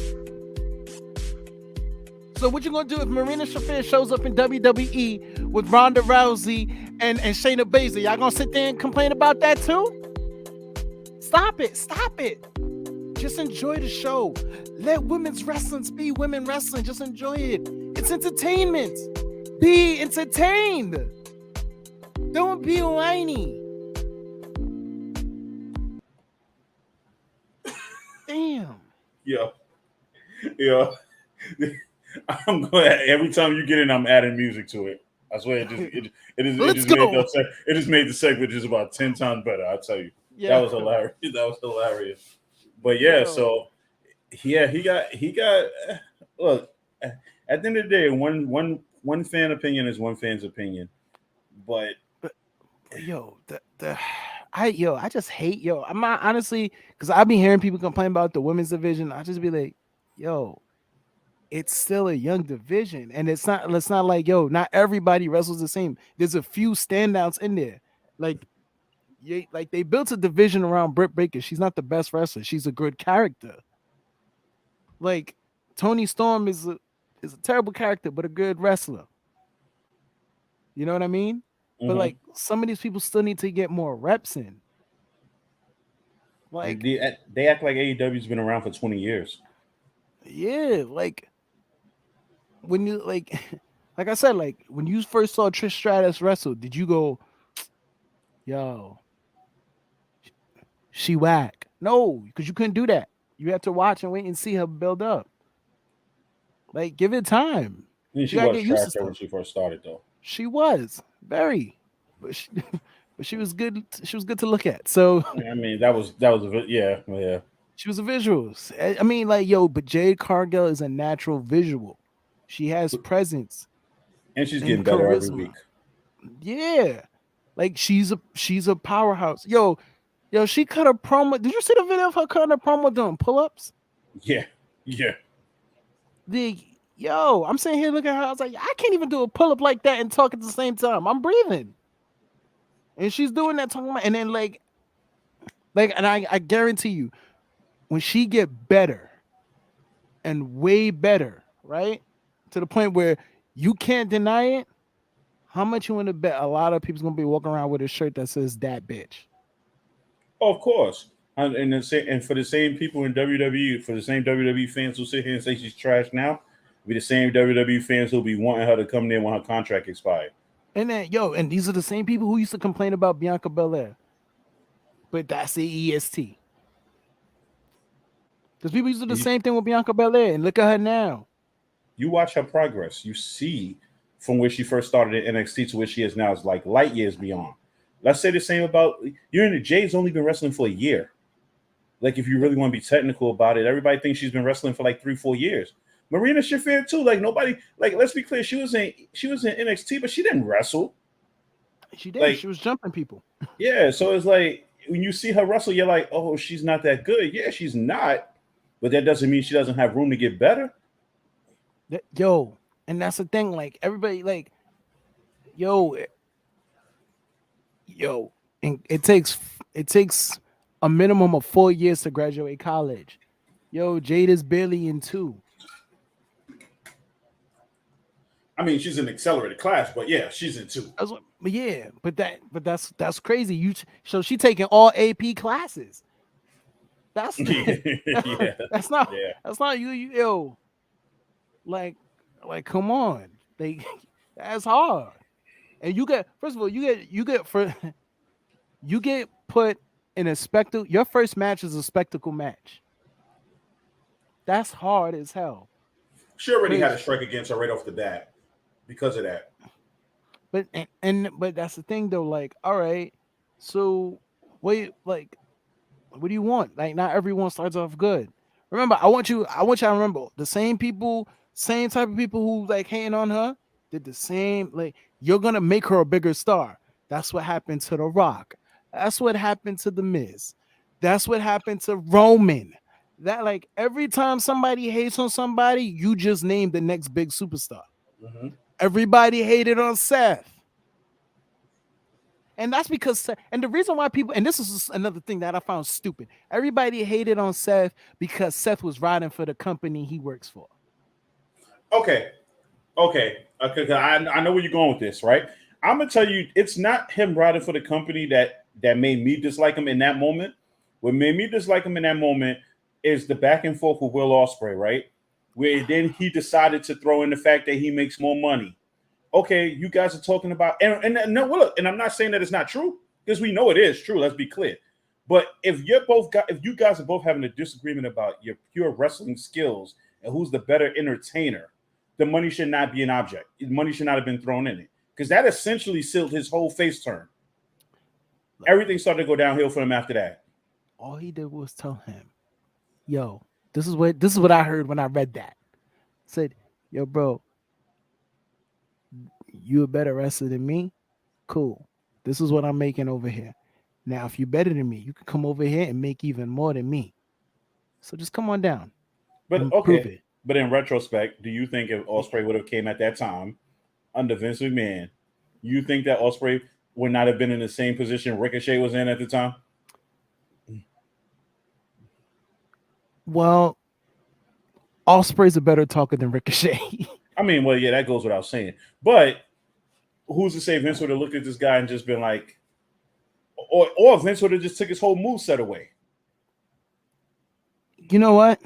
B: So what you gonna do if Marina Shafir shows up in WWE with Ronda Rousey and Shayna Baszler? Y'all gonna sit there and complain about that too? Stop it. Just enjoy the show. Let women's wrestling be women wrestling. Just enjoy it. It's entertainment. Be entertained. Don't be whiny. Damn.
A: Yeah. I'm going every time you get in, I'm adding music to it. I swear it just made the segment just about 10 times better. I tell you. Yeah. That was hilarious. But yeah, so yeah, he got look, at the end of the day, one fan opinion is one fan's opinion. But
B: I just hate I'm not honestly, because I've been hearing people complain about the women's division. I just be like, it's still a young division, and it's not like not everybody wrestles the same. There's a few standouts in there. Like they built a division around Britt Baker. She's not the best wrestler. She's a good character. Like Toni Storm is a terrible character, but a good wrestler. You know what I mean? Mm-hmm. But like some of these people still need to get more reps in. Like
A: they act like AEW's been around for 20 years.
B: Yeah, like when you like I said, like when you first saw Trish Stratus wrestle, did you go, she whack? No, because you couldn't do that. You had to watch and wait and see her build up. Like, give it time.
A: She was trash when she first started, though.
B: She was very, but she was good. She was good to look at. So
A: I mean, that was yeah.
B: She was a visual. I mean, like but Jade Cargill is a natural visual. She has presence,
A: and she's getting better every week.
B: Yeah, like she's a powerhouse. She cut a promo. Did you see the video of her cutting a promo doing pull-ups?
A: Yeah.
B: I'm sitting here looking at her. I was like, I can't even do a pull-up like that and talk at the same time. I'm breathing, and she's doing that talking about, and then and I guarantee you, when she get better, and way better, right, to the point where you can't deny it, how much you want to bet a lot of people's gonna be walking around with a shirt that says "that bitch"?
A: Oh, of course. And for the same people in WWE, for the same WWE fans who sit here and say she's trash now, be the same WWE fans who'll be wanting her to come there when her contract expired.
B: And then and these are the same people who used to complain about Bianca Belair, but that's the EST. Because people used to do the
A: You,
B: same thing with Bianca Belair, and look at her now.
A: you watch her progress. You see from where she first started in NXT to where she is now is like light years beyond. Let's say the same about you. And Jay's only been wrestling for a year. Like if you really want to be technical about it, everybody thinks she's been wrestling for like 3-4 years. Marina Shafir too. Like nobody. Like let's be clear, she was in NXT, but she didn't wrestle.
B: She did.
A: Like
B: She was jumping people.
A: yeah, so it's like when you see her wrestle, you're like, oh, she's not that good. Yeah, she's not, but that doesn't mean she doesn't have room to get better.
B: Yo, and that's the thing. Like everybody, like yo, yo, and it takes a minimum of 4 years to graduate college. Yo, Jade is barely in two.
A: I mean, she's an accelerated class, but yeah, she's in two.
B: But yeah, but that's crazy. So she taking all AP classes. That's
A: Yeah,
B: that's not
A: yeah.
B: you yo like come on, they that's hard. And you get first of all you get for you get put in a spectacle. Your first match is a spectacle match. That's hard as hell.
A: She already had a
B: Cause
A: strike against her right off the bat because of that.
B: but that's the thing though. Like, all right, so what do you want? Like, not everyone starts off good. Remember, I want you to remember the same people, same type of people who like hating on her did the same. Like, you're gonna make her a bigger star. That's what happened to The Rock. That's what happened to The Miz. That's what happened to Roman. That like every time somebody hates on somebody, you just name the next big superstar.
A: Hmm.
B: Everybody hated on Seth. And that's because, and the reason why people, and this is another thing that I found stupid. Everybody hated on Seth because Seth was riding for the company he works for.
A: Okay, okay. I know where you're going with this, right? I'm gonna tell you, it's not him riding for the company that made me dislike him in that moment. What made me dislike him in that moment is the back and forth with Will Ospreay, right? Where then he decided to throw in the fact that he makes more money. Okay, you guys are talking about and no, well, look, and I'm not saying that it's not true because we know it is true. Let's be clear. But if you guys are both having a disagreement about your pure wrestling skills and who's the better entertainer, the money should not be an object. Money should not have been thrown in it because that essentially sealed his whole face turn.
B: Look,
A: Everything started to go downhill for him after that.
B: all he did was tell him, "Yo, this is what I heard when I read that." Said, "Yo, bro, you a better wrestler than me. Cool. This is what I'm making over here. Now, if you're better than me, you can come over here and make even more than me. So just come on down
A: But
B: and prove
A: okay,
B: it."
A: but in retrospect, do you think if Osprey would have came at that time under Vince McMahon, you think that Osprey would not have been in the same position Ricochet was in at the time?
B: Well, Osprey's a better talker than Ricochet.
A: I mean, well, yeah, that goes without saying. But who's to say Vince would have looked at this guy and just been like, or Vince would have just took his whole move set away.
B: You know what?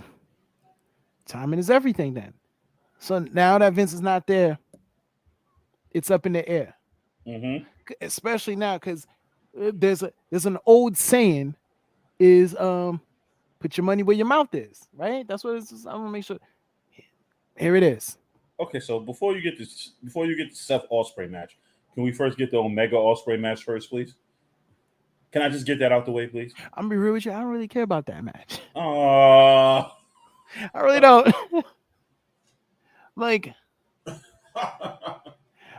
B: Timing is everything then. So now that Vince is not there, it's up in the air.
A: Hmm.
B: Especially now because there's an old saying is put your money where your mouth is, right? That's what it's. I'm gonna make sure. Here it is.
A: Okay, so before you get the Seth Osprey match, can we first get the Omega Osprey match first, please? Can I just get that out the way, please?
B: I'm gonna be real with you. I don't really care about that match.
A: Uh
B: I really don't. Like,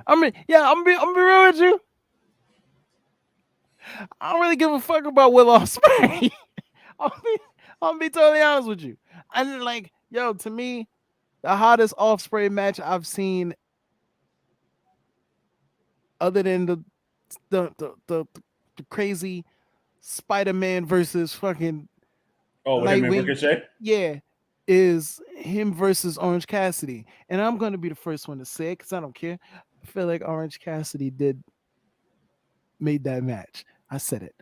B: I'm be real with you. I don't really give a fuck about Will Ospreay. I'll be, I'll be totally honest with you. And like, yo, to me, the hottest Ospreay match I've seen, other than the crazy Spider-Man versus fucking
A: oh, with him and
B: Nightwing,
A: Ricochet?
B: yeah, is him versus Orange Cassidy. And I'm gonna be the first one to say it because I don't care. I feel like Orange Cassidy did made that match. I said it.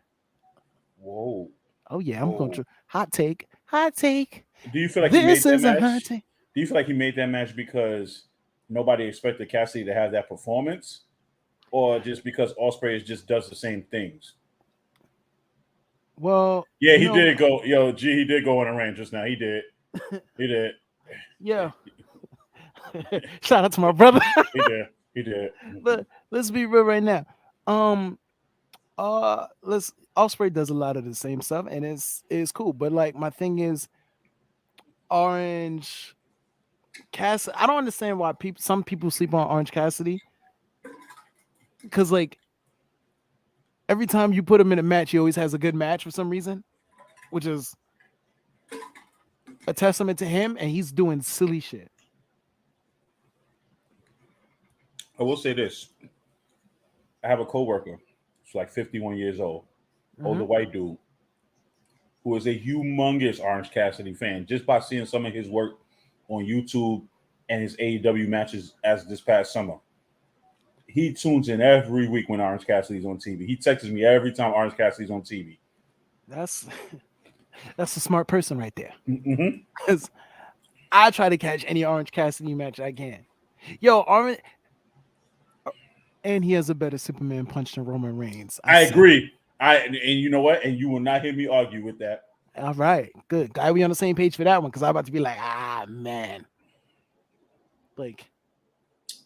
A: Whoa.
B: Oh yeah, I'm going
A: Whoa.
B: to hot take. Hot take.
A: Do you feel like he made
B: This
A: that
B: is a hot
A: match?
B: take.
A: Do you feel like he made that match because nobody expected Cassidy to have that performance? or just because Ospreay just does the same things?
B: Well,
A: Yeah, he did go. Yo, G, he did go on a rant just now. He did. He did.
B: Yeah. Shout out to my brother.
A: He did. He did.
B: But let's be real right now. Let's Osprey does a lot of the same stuff, and it's cool. But like my thing is, Orange Cassidy. I don't understand why some people sleep on Orange Cassidy, because like every time you put him in a match, he always has a good match for some reason, which is a testament to him, and he's doing silly shit.
A: I will say this. I have a coworker. He's like 51 years old. Older white dude. Who is a humongous Orange Cassidy fan. Just by seeing some of his work on YouTube and his AEW matches as this past summer. He tunes in every week when Orange Cassidy's on TV. He texts me every time Orange Cassidy's on TV.
B: That's a smart person right there.
A: Mm-hmm.
B: Because I try to catch any Orange Cassidy match I can. Yo, Orange... And he has a better Superman punch than Roman Reigns.
A: I agree. And you know what? And you will not hear me argue with that.
B: All right, good. Guy, we on the same page for that one, because I'm about to be like, man. Like,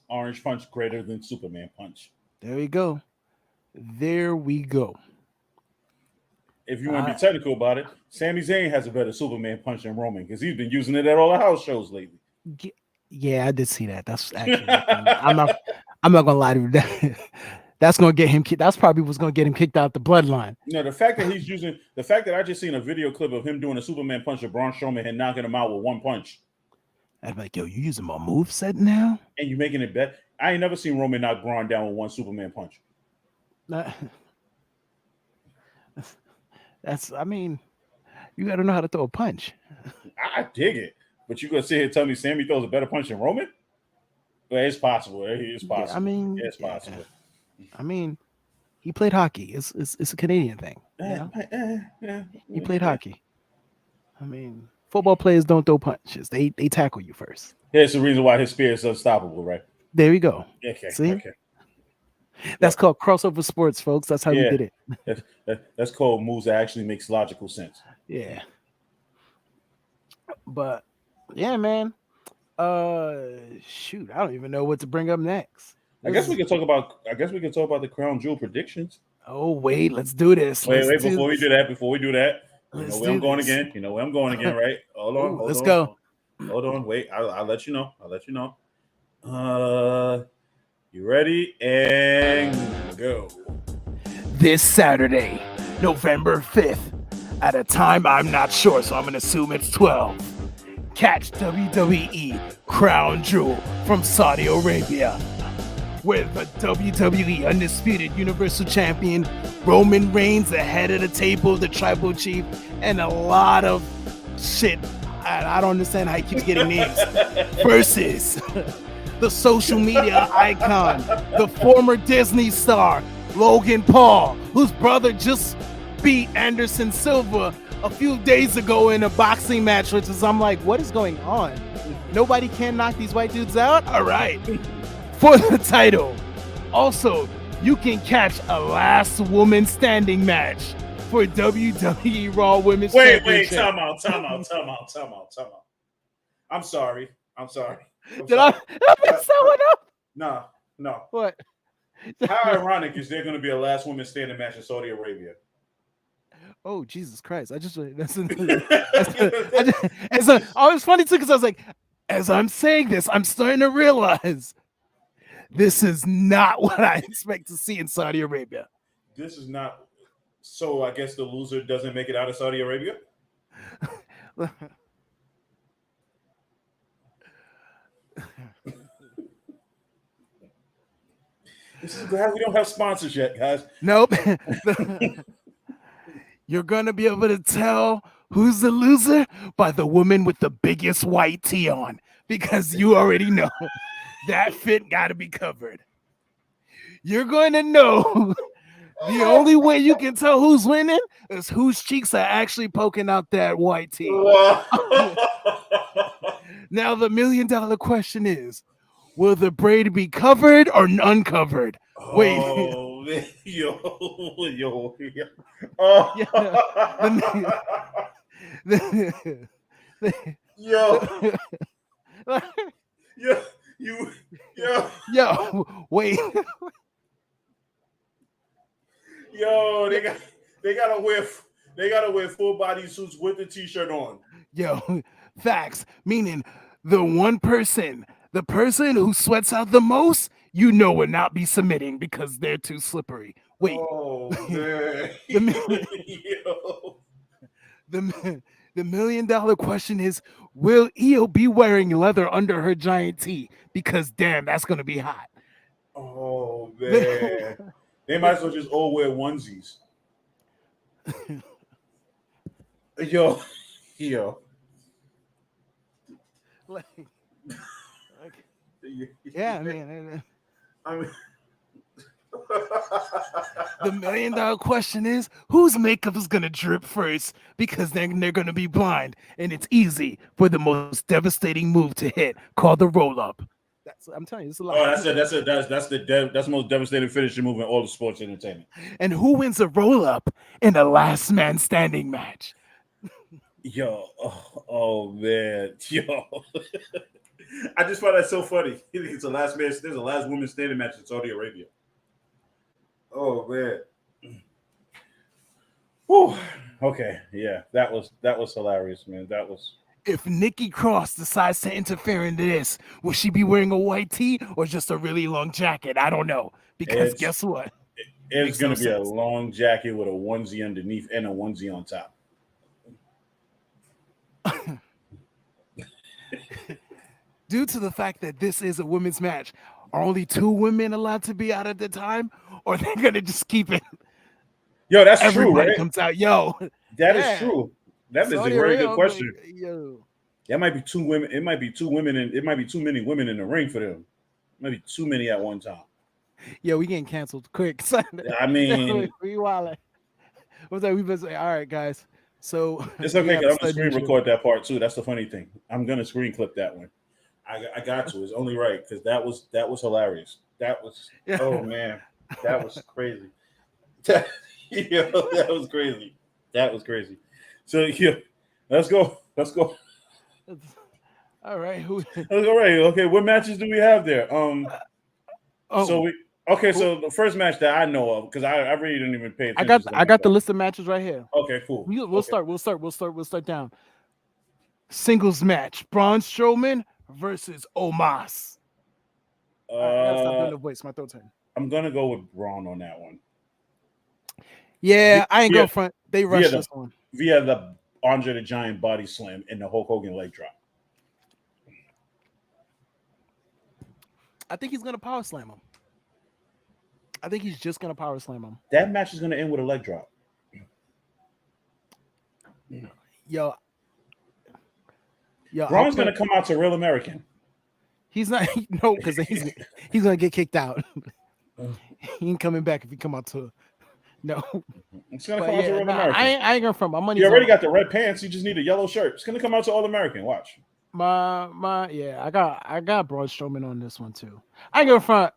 A: Orange punch greater than Superman punch.
B: There we go. There we go.
A: If you want to be technical about it, Sami Zayn has a better Superman punch than Roman, because he's been using it at all the house shows lately.
B: Yeah, I did see that. That's actually I'm not gonna lie to you. That's gonna get him. That's probably what's gonna get him kicked out the bloodline.
A: No, the fact that I just seen a video clip of him doing a Superman punch to Braun Strowman and knocking him out with one punch.
B: I'd be like, yo, you using my moveset now?
A: And you making it bet. I ain't never seen Roman knock Braun down with one Superman punch.
B: I mean, you gotta know how to throw a punch.
A: I dig it. But you gonna sit here and tell me Sammy throws a better punch than Roman? Well, it's possible. It's possible.
B: Yeah, I mean,
A: it's possible.
B: I mean, he played hockey. It's a Canadian thing. You know? He played hockey. I mean, football players don't throw punches. They tackle you first.
A: Here's the reason why his spear is unstoppable, right?
B: There we go.
A: Okay.
B: See?
A: Okay.
B: That's called crossover sports, folks. That's how we did
A: it. That's called moves that actually makes logical sense.
B: Yeah. But yeah, man. Shoot, I don't even know what to bring up next.
A: I guess we can talk about the Crown Jewel predictions.
B: Oh wait, let's do this.
A: Wait, before we do that, you know where I'm going again, right? Hold on.
B: Let's go.
A: Hold on, wait. I'll let you know. You ready? And go.
B: This Saturday, November 5th, at a time I'm not sure, so I'm gonna assume it's 12. Catch WWE Crown Jewel from Saudi Arabia, where the WWE Undisputed Universal Champion Roman Reigns, the head of the table, the Tribal Chief, and a lot of shit. I don't understand how he keeps getting names. Versus the social media icon, the former Disney star, Logan Paul, whose brother just beat Anderson Silva a few days ago in a boxing match, which is, I'm like, what is going on? Nobody can knock these white dudes out? All right. For the title. Also, you can catch a last woman standing match for WWE Raw Women's Championship.
A: Wait, time out. I'm sorry.
B: Did I mess that one up?
A: No.
B: What?
A: How ironic is there going to be a last woman standing match in Saudi Arabia?
B: Oh, Jesus Christ. I was funny too, because I was like, as I'm saying this, I'm starting to realize this is not what I expect to see in Saudi Arabia.
A: This is not. So I guess the loser doesn't make it out of Saudi Arabia? This is glad we don't have sponsors yet, guys.
B: Nope. You're going to be able to tell who's the loser by the woman with the biggest white tee on, because you already know that fit got to be covered. You're going to know the only way you can tell who's winning is whose cheeks are actually poking out that white tee. Now, the $1 million question is, will the braid be covered or uncovered? Wait,
A: Oh, man. Yo. Oh,
B: yeah, the, the, the,
A: yo,
B: the,
A: yo, you, yo,
B: yo, wait,
A: yo.
B: yo,
A: They gotta wear, they gotta wear full body suits with the t-shirt on.
B: yo, facts, meaning the person who sweats out the most, will not be submitting because they're too slippery. Wait,
A: Oh man,
B: the
A: yo.
B: the the $1 million question is: will Io be wearing leather under her giant tee? Because damn, that's gonna be hot.
A: Oh man, they might as well just all wear onesies. Yo, yo.
B: like, like, yeah, man.
A: I mean,
B: The $1 million question is: whose makeup is gonna drip first? Because then they're gonna be blind, and it's easy for the most devastating move to hit, called the roll up. I'm telling you, it's a lot.
A: oh, that's the most devastating finishing move in all of sports entertainment.
B: And who wins a roll up in a last man standing match?
A: Yo, oh man, yo. I just find that so funny. It's the last man. There's a last woman standing match in Saudi Arabia. Oh man. Whew. Okay, yeah, that was hilarious, man. That was.
B: If Nikki Cross decides to interfere in this, will she be wearing a white tee or just a really long jacket? I don't know. Because
A: It's
B: guess what?
A: it's
B: Makes no
A: gonna be a
B: sense.
A: long jacket with a onesie underneath and a onesie on top.
B: Due to the fact that this is a women's match, are only 2 women allowed to be out at the time? Or they're going to just keep it?
A: Yo, that's true,
B: Everybody
A: right?
B: comes out. Yo,
A: That is
B: yeah.
A: true. That is a
B: Saudi
A: very good
B: Arabia,
A: question.
B: yo.
A: That might be 2 women. It might be 2 women, and it might be too many women in the ring for them. Maybe too many at one time.
B: Yo, we getting canceled quick.
A: I mean,
B: We wildin'. What's that? We been say, all right, guys. So
A: it's
B: we
A: okay
B: have
A: because
B: to
A: I'm gonna
B: start new
A: screen
B: shit.
A: record that part too. That's the funny thing. I'm gonna screen clip that one. I got to. It's only right because that was hilarious. That was
B: Yeah.
A: oh man, that was crazy. Yo, that was crazy. That was crazy. So yeah, let's go. Let's go.
B: All right. Who?
A: Let's go. Right. Okay. What matches do we have there? So
B: Oh,
A: we okay.
B: who?
A: So the first match that I know of because I really didn't even pay
B: I
A: attention
B: got
A: to the
B: I
A: match.
B: got the list of matches right here.
A: Okay. Cool.
B: We'll
A: Okay.
B: start. We'll start down. Singles match: Braun Strowman versus Omos. All right, I gotta stop doing
A: Uh,
B: the voice. My throat's hurting.
A: I'm gonna go with Braun on that one.
B: Yeah, I ain't
A: Via
B: going front. They
A: via
B: rushed
A: the
B: this one.
A: via the Andre the Giant body slam and the Hulk Hogan leg drop.
B: I think he's gonna power slam him. I think he's just gonna power slam him.
A: That match is gonna end with a leg drop.
B: Yo, yo, I'll
A: Braun's
B: put.
A: gonna come out to Real American.
B: He's not. No, because he's gonna get kicked out. He ain't coming back if he come out to. No,
A: It's gonna
B: but
A: come out to
B: yeah,
A: Real
B: nah, I
A: American.
B: ain't. I ain't going front. My
A: He
B: money's
A: already
B: on
A: got the red pants. He just need a yellow shirt. It's gonna come out to All American. Watch.
B: my. Yeah, I got Braun Strowman on this one too. I ain't going front.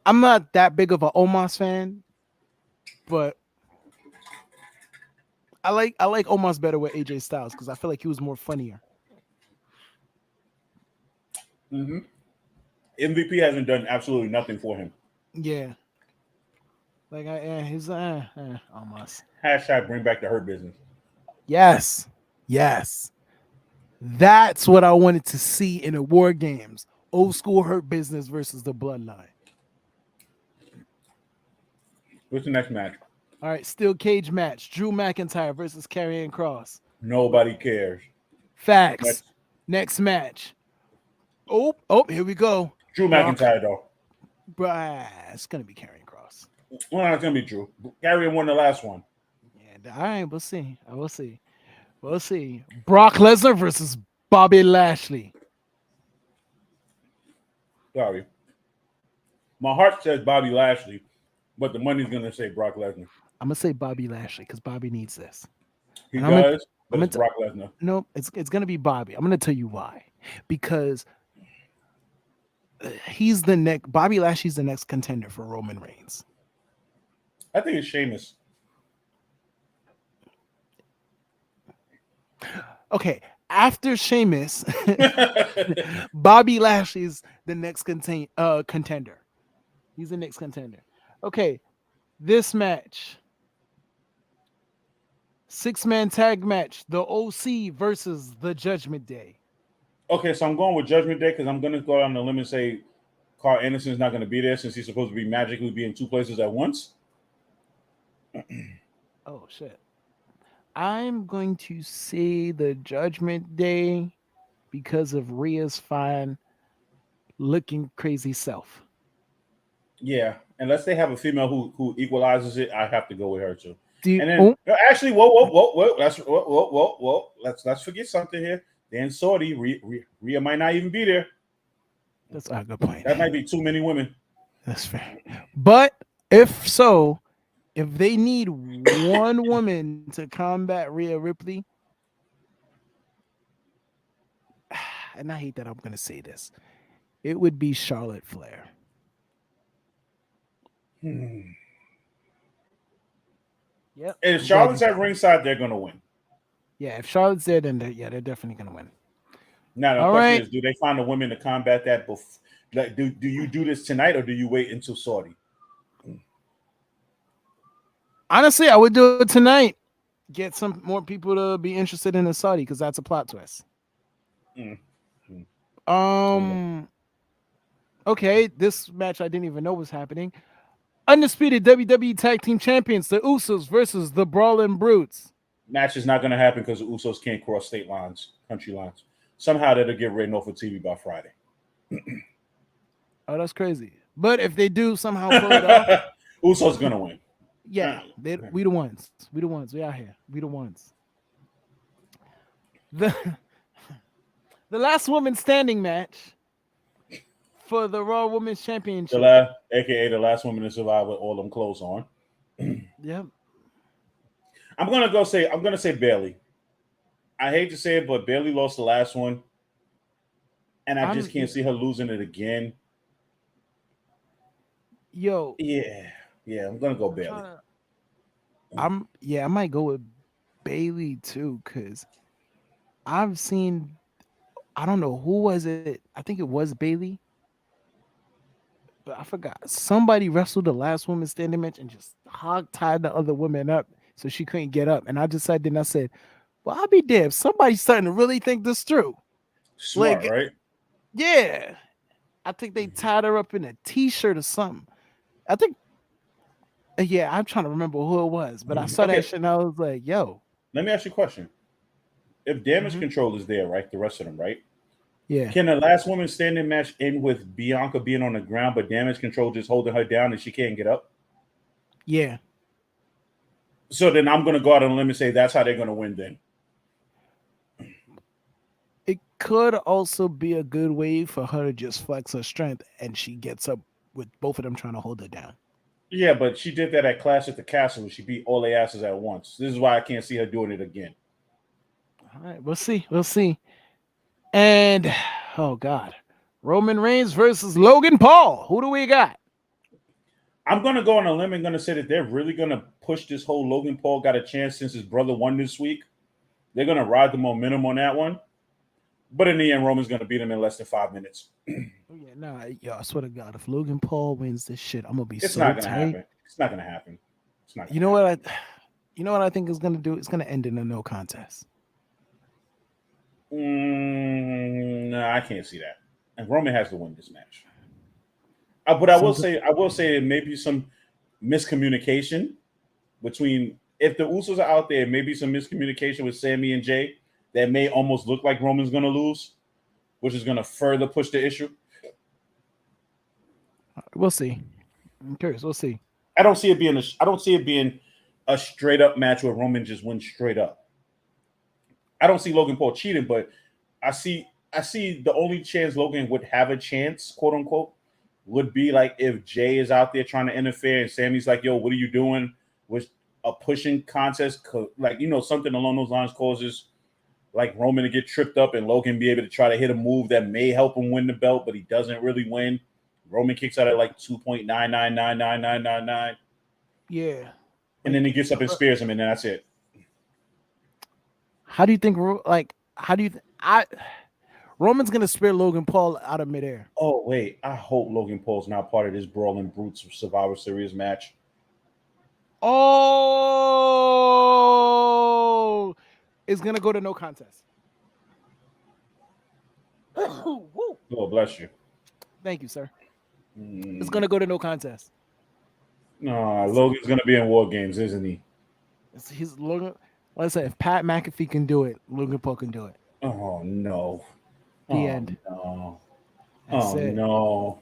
B: I'm not that big of a Omos fan, but I like Omos better with AJ Styles because I feel like he was more funnier.
A: Mm-hmm. MVP hasn't done absolutely nothing for him.
B: Yeah, like he's Omos.
A: Hashtag bring back the Hurt Business.
B: Yes, yes. That's what I wanted to see in the War Games. Old school Hurt Business versus the Bloodline.
A: What's the next match?
B: All right, steel cage match: Drew McIntyre versus Karrion Cross.
A: Nobody cares.
B: Facts.
A: Next,
B: Next match. Oh, here we go.
A: Drew
B: Brock.
A: McIntyre though.
B: It's gonna be Karrion Cross.
A: Well, it's gonna be Drew. Carrion won the last one.
B: Yeah, all right, we'll see. We'll see. We'll see. Brock Lesnar versus Bobby Lashley.
A: Sorry, my heart says Bobby Lashley, but the money's gonna say Brock Lesnar.
B: I'm gonna say Bobby Lashley because Bobby needs this.
A: He
B: And
A: does,
B: I'm
A: but
B: gonna
A: it's Brock Lesnar.
B: no, it's gonna be Bobby. I'm gonna tell you why. Because he's the next Bobby Lashley's the next contender for Roman Reigns.
A: I think it's Sheamus.
B: Okay, after Sheamus, Bobby Lashley's the next contender. He's the next contender. Okay, this match, 6-man tag match, the OC versus the Judgment Day.
A: Okay, so I'm going with Judgment Day because I'm going to go on the limb and say Carl Anderson's not going to be there since he's supposed to be magically be in two places at once.
B: Oh shit. I'm going to say the Judgment Day because of Rhea's fine looking crazy self.
A: Yeah, unless they have a female who equalizes it, I have to go with her too.
B: Do
A: And then
B: oh,
A: actually, whoa, let's forget something here. Dan Saudi, Rhea might not even be there.
B: that's a good point.
A: That might be too many women.
B: That's fair. But if so, if they need one woman to combat Rhea Ripley, and I hate that I'm going to say this, it would be Charlotte Flair. Yep.
A: If Charlotte's at ringside, they're going to win.
B: Yeah, if Charlotte's there, then they're definitely going to win.
A: Now the question is, do they find a woman to combat that before? Like, do you do this tonight or do you wait until Saudi?
B: Honestly, I would do it tonight. Get some more people to be interested in the Saudi because that's a plot twist. Okay, this match I didn't even know was happening. Undisputed WWE Tag Team Champions, the Usos versus the Brawling Brutes.
A: Match is not going to happen because the Usos can't cross state lines, country lines. Somehow that'll get written off of TV by Friday.
B: Oh, that's crazy. But if they do somehow pull it off,
A: Usos going to win.
B: Yeah, we the ones. We the ones. We out here. We the ones. The last woman standing match for the Raw Women's Championship.
A: AKA the last woman to survive with all them clothes on.
B: Yep.
A: I'm gonna say Bayley. I hate to say it, but Bayley lost the last one, and I just can't see her losing it again.
B: Yo.
A: Yeah, I'm gonna go Bayley.
B: I might go with Bayley too, because I've seen, I don't know who was it. I think it was Bayley, but I forgot. Somebody wrestled the last woman standing match and just hog tied the other woman up so she couldn't get up. And I decided, and I said, well, I'll be damned. Somebody's starting to really think this through.
A: Smart, right?
B: Yeah. I think they tied her up in a t-shirt or something. I think, yeah, I'm trying to remember who it was, but I saw that shit and I was like, yo.
A: Let me ask you a question. If Damage Control is there, right, the rest of them, right?
B: Yeah.
A: Can the last woman standing match end with Bianca being on the ground, but Damage Control just holding her down and she can't get up?
B: Yeah.
A: So then I'm going to go out on a limb and say that's how they're going to win then.
B: It could also be a good way for her to just flex her strength and she gets up with both of them trying to hold her down.
A: Yeah, but she did that at Clash at the Castle where she beat all their asses at once. This is why I can't see her doing it again.
B: All right, we'll see. We'll see. And, oh, God. Roman Reigns versus Logan Paul. Who do we got?
A: I'm going to go on a limb and going to say that they're really going to push this whole Logan Paul got a chance since his brother won this week. They're going to ride the momentum on that one. But in the end, Roman's going to beat him in less than 5 minutes.
B: I swear to God, if Logan Paul wins this shit, I'm going to be
A: it's
B: so
A: not gonna
B: tight.
A: happen. It's not going to happen. It's not.
B: You know what I think is going to do? It's going to end in a no contest.
A: No, I can't see that. And Roman has to win this match. But I will say there may be some miscommunication between, if the Usos are out there, maybe some miscommunication with Sami and Jay that may almost look like Roman's going to lose, which is going to further push the issue.
B: We'll see. I'm curious. We'll see.
A: I don't see it being a straight up match where Roman just wins straight up. I don't see Logan Paul cheating, but I see the only chance Logan would have a chance, quote unquote, would be like if Jay is out there trying to interfere and Sammy's like, yo, what are you doing? With a pushing contest, like, something along those lines causes like Roman to get tripped up and Logan be able to try to hit a move that may help him win the belt, but he doesn't really win. Roman kicks out at like 2.999999,
B: Yeah.
A: and then he gets up and spears him, and then that's it.
B: How do you think? How do you? I Roman's gonna spear Logan Paul out of midair.
A: Oh wait, I hope Logan Paul's not part of this Brawling Brutes Survivor Series match.
B: Oh, it's gonna go to no contest.
A: Oh, bless you.
B: Thank you, sir. It's gonna go to no contest.
A: No, Logan's gonna be in War Games, isn't he?
B: He's Logan. Like I said, if Pat McAfee can do it, Logan Paul can do it.
A: Oh no.
B: The end.
A: No.
B: That's it.
A: No.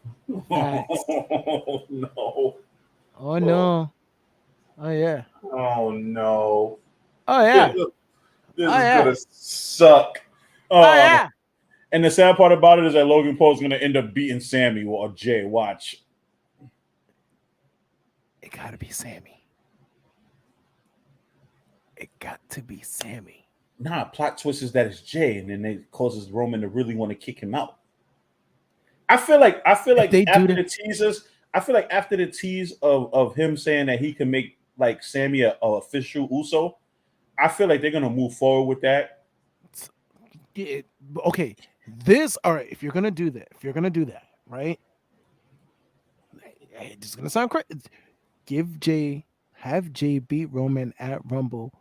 B: Facts.
A: Oh no.
B: Oh no. Oh yeah.
A: Oh no.
B: Oh yeah.
A: This is gonna suck.
B: Oh yeah.
A: And the sad part about it is that Logan Paul is gonna end up beating Sammy or Jay. Watch.
B: It gotta be Sammy. It got to be Sammy.
A: Nah, plot twist is that it's Jay, and then it causes Roman to really want to kick him out. I feel like after the teasers, I feel like after the tease of him saying that he can make like Sammy a official Uso, I feel like they're gonna move forward with that.
B: Okay, all right. If you're gonna do that, right? It's gonna sound crazy. Have Jay beat Roman at Rumble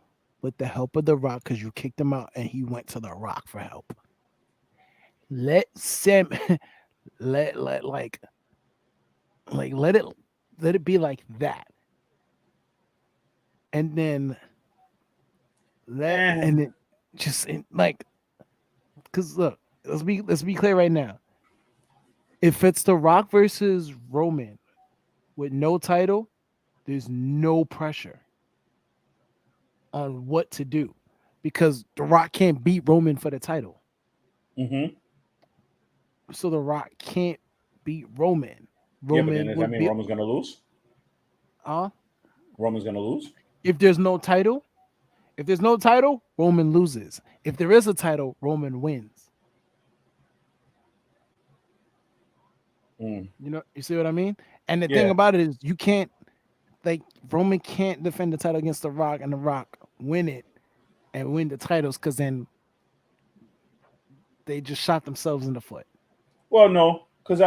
B: with the help of The Rock because you kicked him out and he went to The Rock for help. Let Sam let it be like that. And then because look, let's be clear right now. If it's The Rock versus Roman with no title, there's no pressure on what to do because The Rock can't beat Roman for the title.
A: Mm-hmm.
B: So The Rock can't beat Roman.
A: Yeah, but then does that mean Roman's gonna lose? Roman's gonna lose?
B: If there's no title, Roman loses. If there is a title, Roman wins. You know, you see what I mean? And the thing about it is you can't, like, Roman can't defend the title against The Rock and The Rock win it and win the titles because then they just shot themselves in the foot.
A: Well, no, because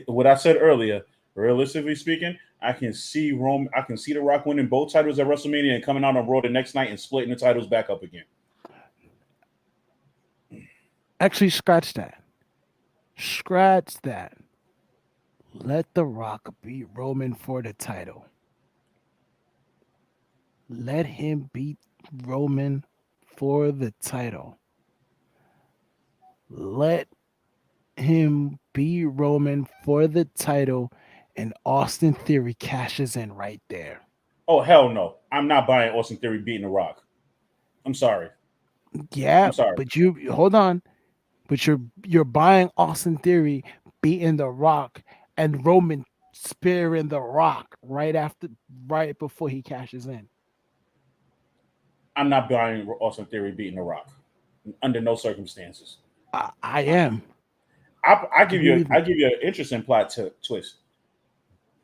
A: what I said earlier, realistically speaking, I can see The Rock winning both titles at WrestleMania and coming out on Raw the next night and splitting the titles back up again.
B: Actually, scratch that. Let The Rock beat Roman for the title. Let him beat Roman for the title. Let him beat Roman for the title, and Austin Theory cashes in right there.
A: Oh, hell no. I'm not buying Austin Theory beating The Rock. I'm sorry.
B: Yeah, but you hold on. But you're buying Austin Theory beating The Rock and Roman spearing The Rock right before he cashes in.
A: I'm not buying Austin Theory beating The Rock under no circumstances.
B: I am.
A: I give you an interesting plot twist.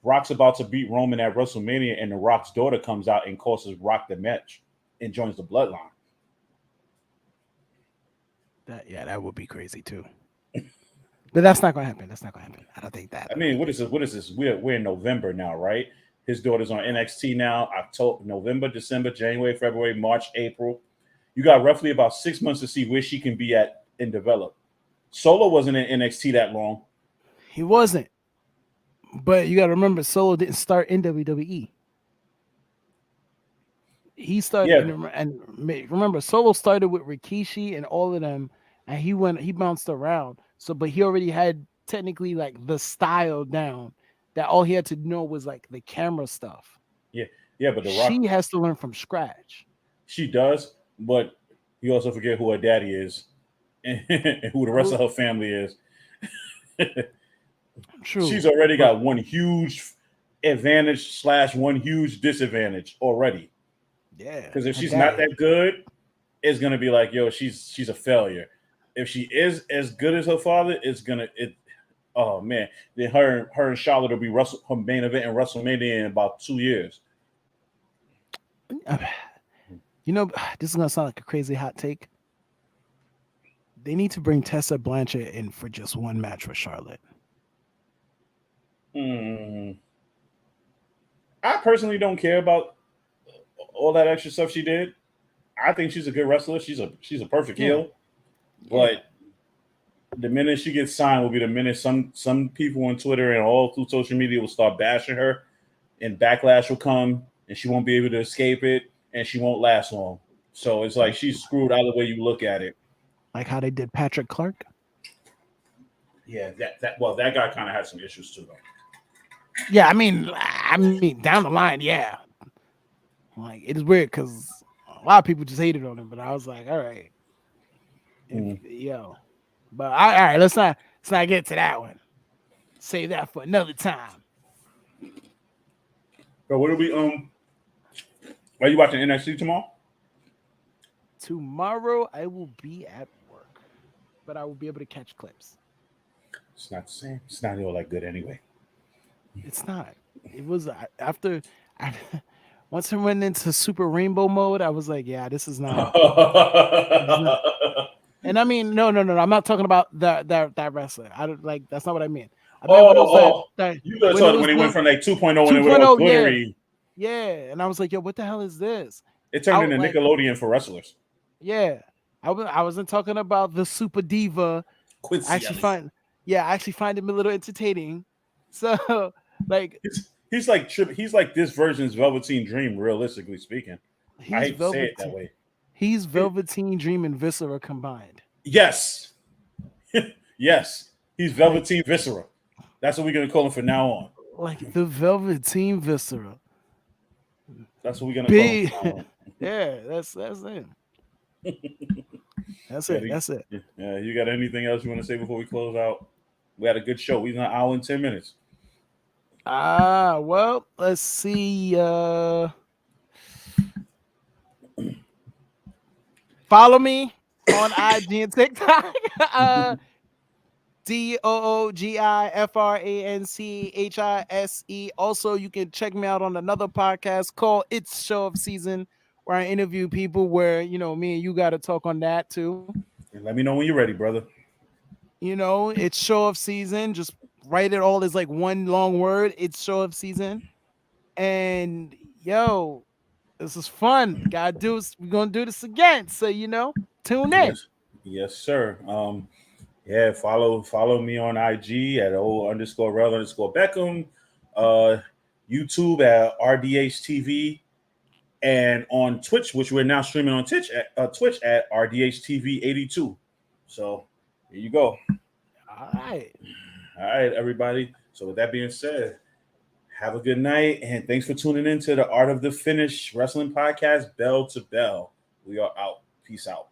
A: Rock's about to beat Roman at WrestleMania, and The Rock's daughter comes out and causes Rock the match and joins the bloodline.
B: That would be crazy too. But that's not gonna happen. I don't think that.
A: I mean, what is this? We're in November now, right? His daughter's on NXT now. October, November, December, January, February, March, April. You got roughly about 6 months to see where she can be at and develop. Solo wasn't in NXT that long.
B: He wasn't. But you got to remember, Solo didn't start in WWE. He started, and remember, Solo started with Rikishi and all of them, and he bounced around. So, but he already had technically like the style down. That all he had to know was like the camera stuff.
A: Yeah, but
B: she has to learn from scratch.
A: She does, but you also forget who her daddy is and who the rest of her family is.
B: True.
A: She's already got one huge advantage / one huge disadvantage already.
B: Yeah.
A: Because if she's not that good, it's gonna be like, yo, she's a failure. If she is as good as her father, oh man, then her and Charlotte will be her main event in WrestleMania in about 2 years.
B: You know, this is gonna sound like a crazy hot take. They need to bring Tessa Blanchard in for just one match with Charlotte.
A: Hmm. I personally don't care about all that extra stuff she did. I think she's a good wrestler. She's a perfect heel. But the minute she gets signed will be the minute some people on Twitter and all through social media will start bashing her, and backlash will come, and she won't be able to escape it, and she won't last long. So it's like she's screwed either way you look at it.
B: Like how they did Patrick Clark.
A: Yeah, that guy kind of had some issues too, though.
B: Yeah, I mean, down the line, yeah. Like it is weird because a lot of people just hated on him, but I was like, all right, yo. But all right, let's not get to that one. Save that for another time.
A: But what are we are you watching NXT tomorrow?
B: Tomorrow I will be at work, but I will be able to catch clips.
A: It's not the same. It's not all that good anyway.
B: It's not. It was after once I went into Super Rainbow mode, I was like, yeah, this is not. And I mean, no. I'm not talking about that wrestler. I don't like. That's not what I mean. I mean,
A: you guys saw when he went from like 2.0 and it was all glittery.
B: Yeah, and I was like, yo, what the hell is this?
A: It turned into Nickelodeon for wrestlers.
B: Yeah, I wasn't talking about the Super Diva.
A: Quincy,
B: I actually find him a little entertaining. So, like,
A: he's like this version's Velveteen Dream, realistically speaking. I hate to say it that way.
B: He's Velveteen Dream and Viscera combined.
A: Yes. Yes. He's Velveteen Viscera. That's what we're going to call him from now on.
B: Like the Velveteen Viscera.
A: That's what we're going to call him.
B: Yeah, that's it. That's it.
A: Yeah, you got anything else you want to say before we close out? We had a good show. We was an hour and 10 minutes.
B: Well, let's see. Follow me on IG and TikTok. DOOGIFRANCHISE. Also, you can check me out on another podcast called It's Show of Season, where I interview people where, me and you got to talk on that too.
A: And let me know when you're ready, brother.
B: It's Show of Season. Just write it all as like one long word. It's Show of Season. And yo, this is fun. We're gonna do this again. So tune in.
A: Yes, sir. Yeah, follow me on IG at _rel_Beckham, YouTube at RDHTV, and on Twitch, which we're now streaming on Twitch at RDHTV82. So here you go.
B: All right,
A: everybody. So with that being said, have a good night, and thanks for tuning in to the Art of the Finish Wrestling Podcast, Bell to Bell. We are out. Peace out.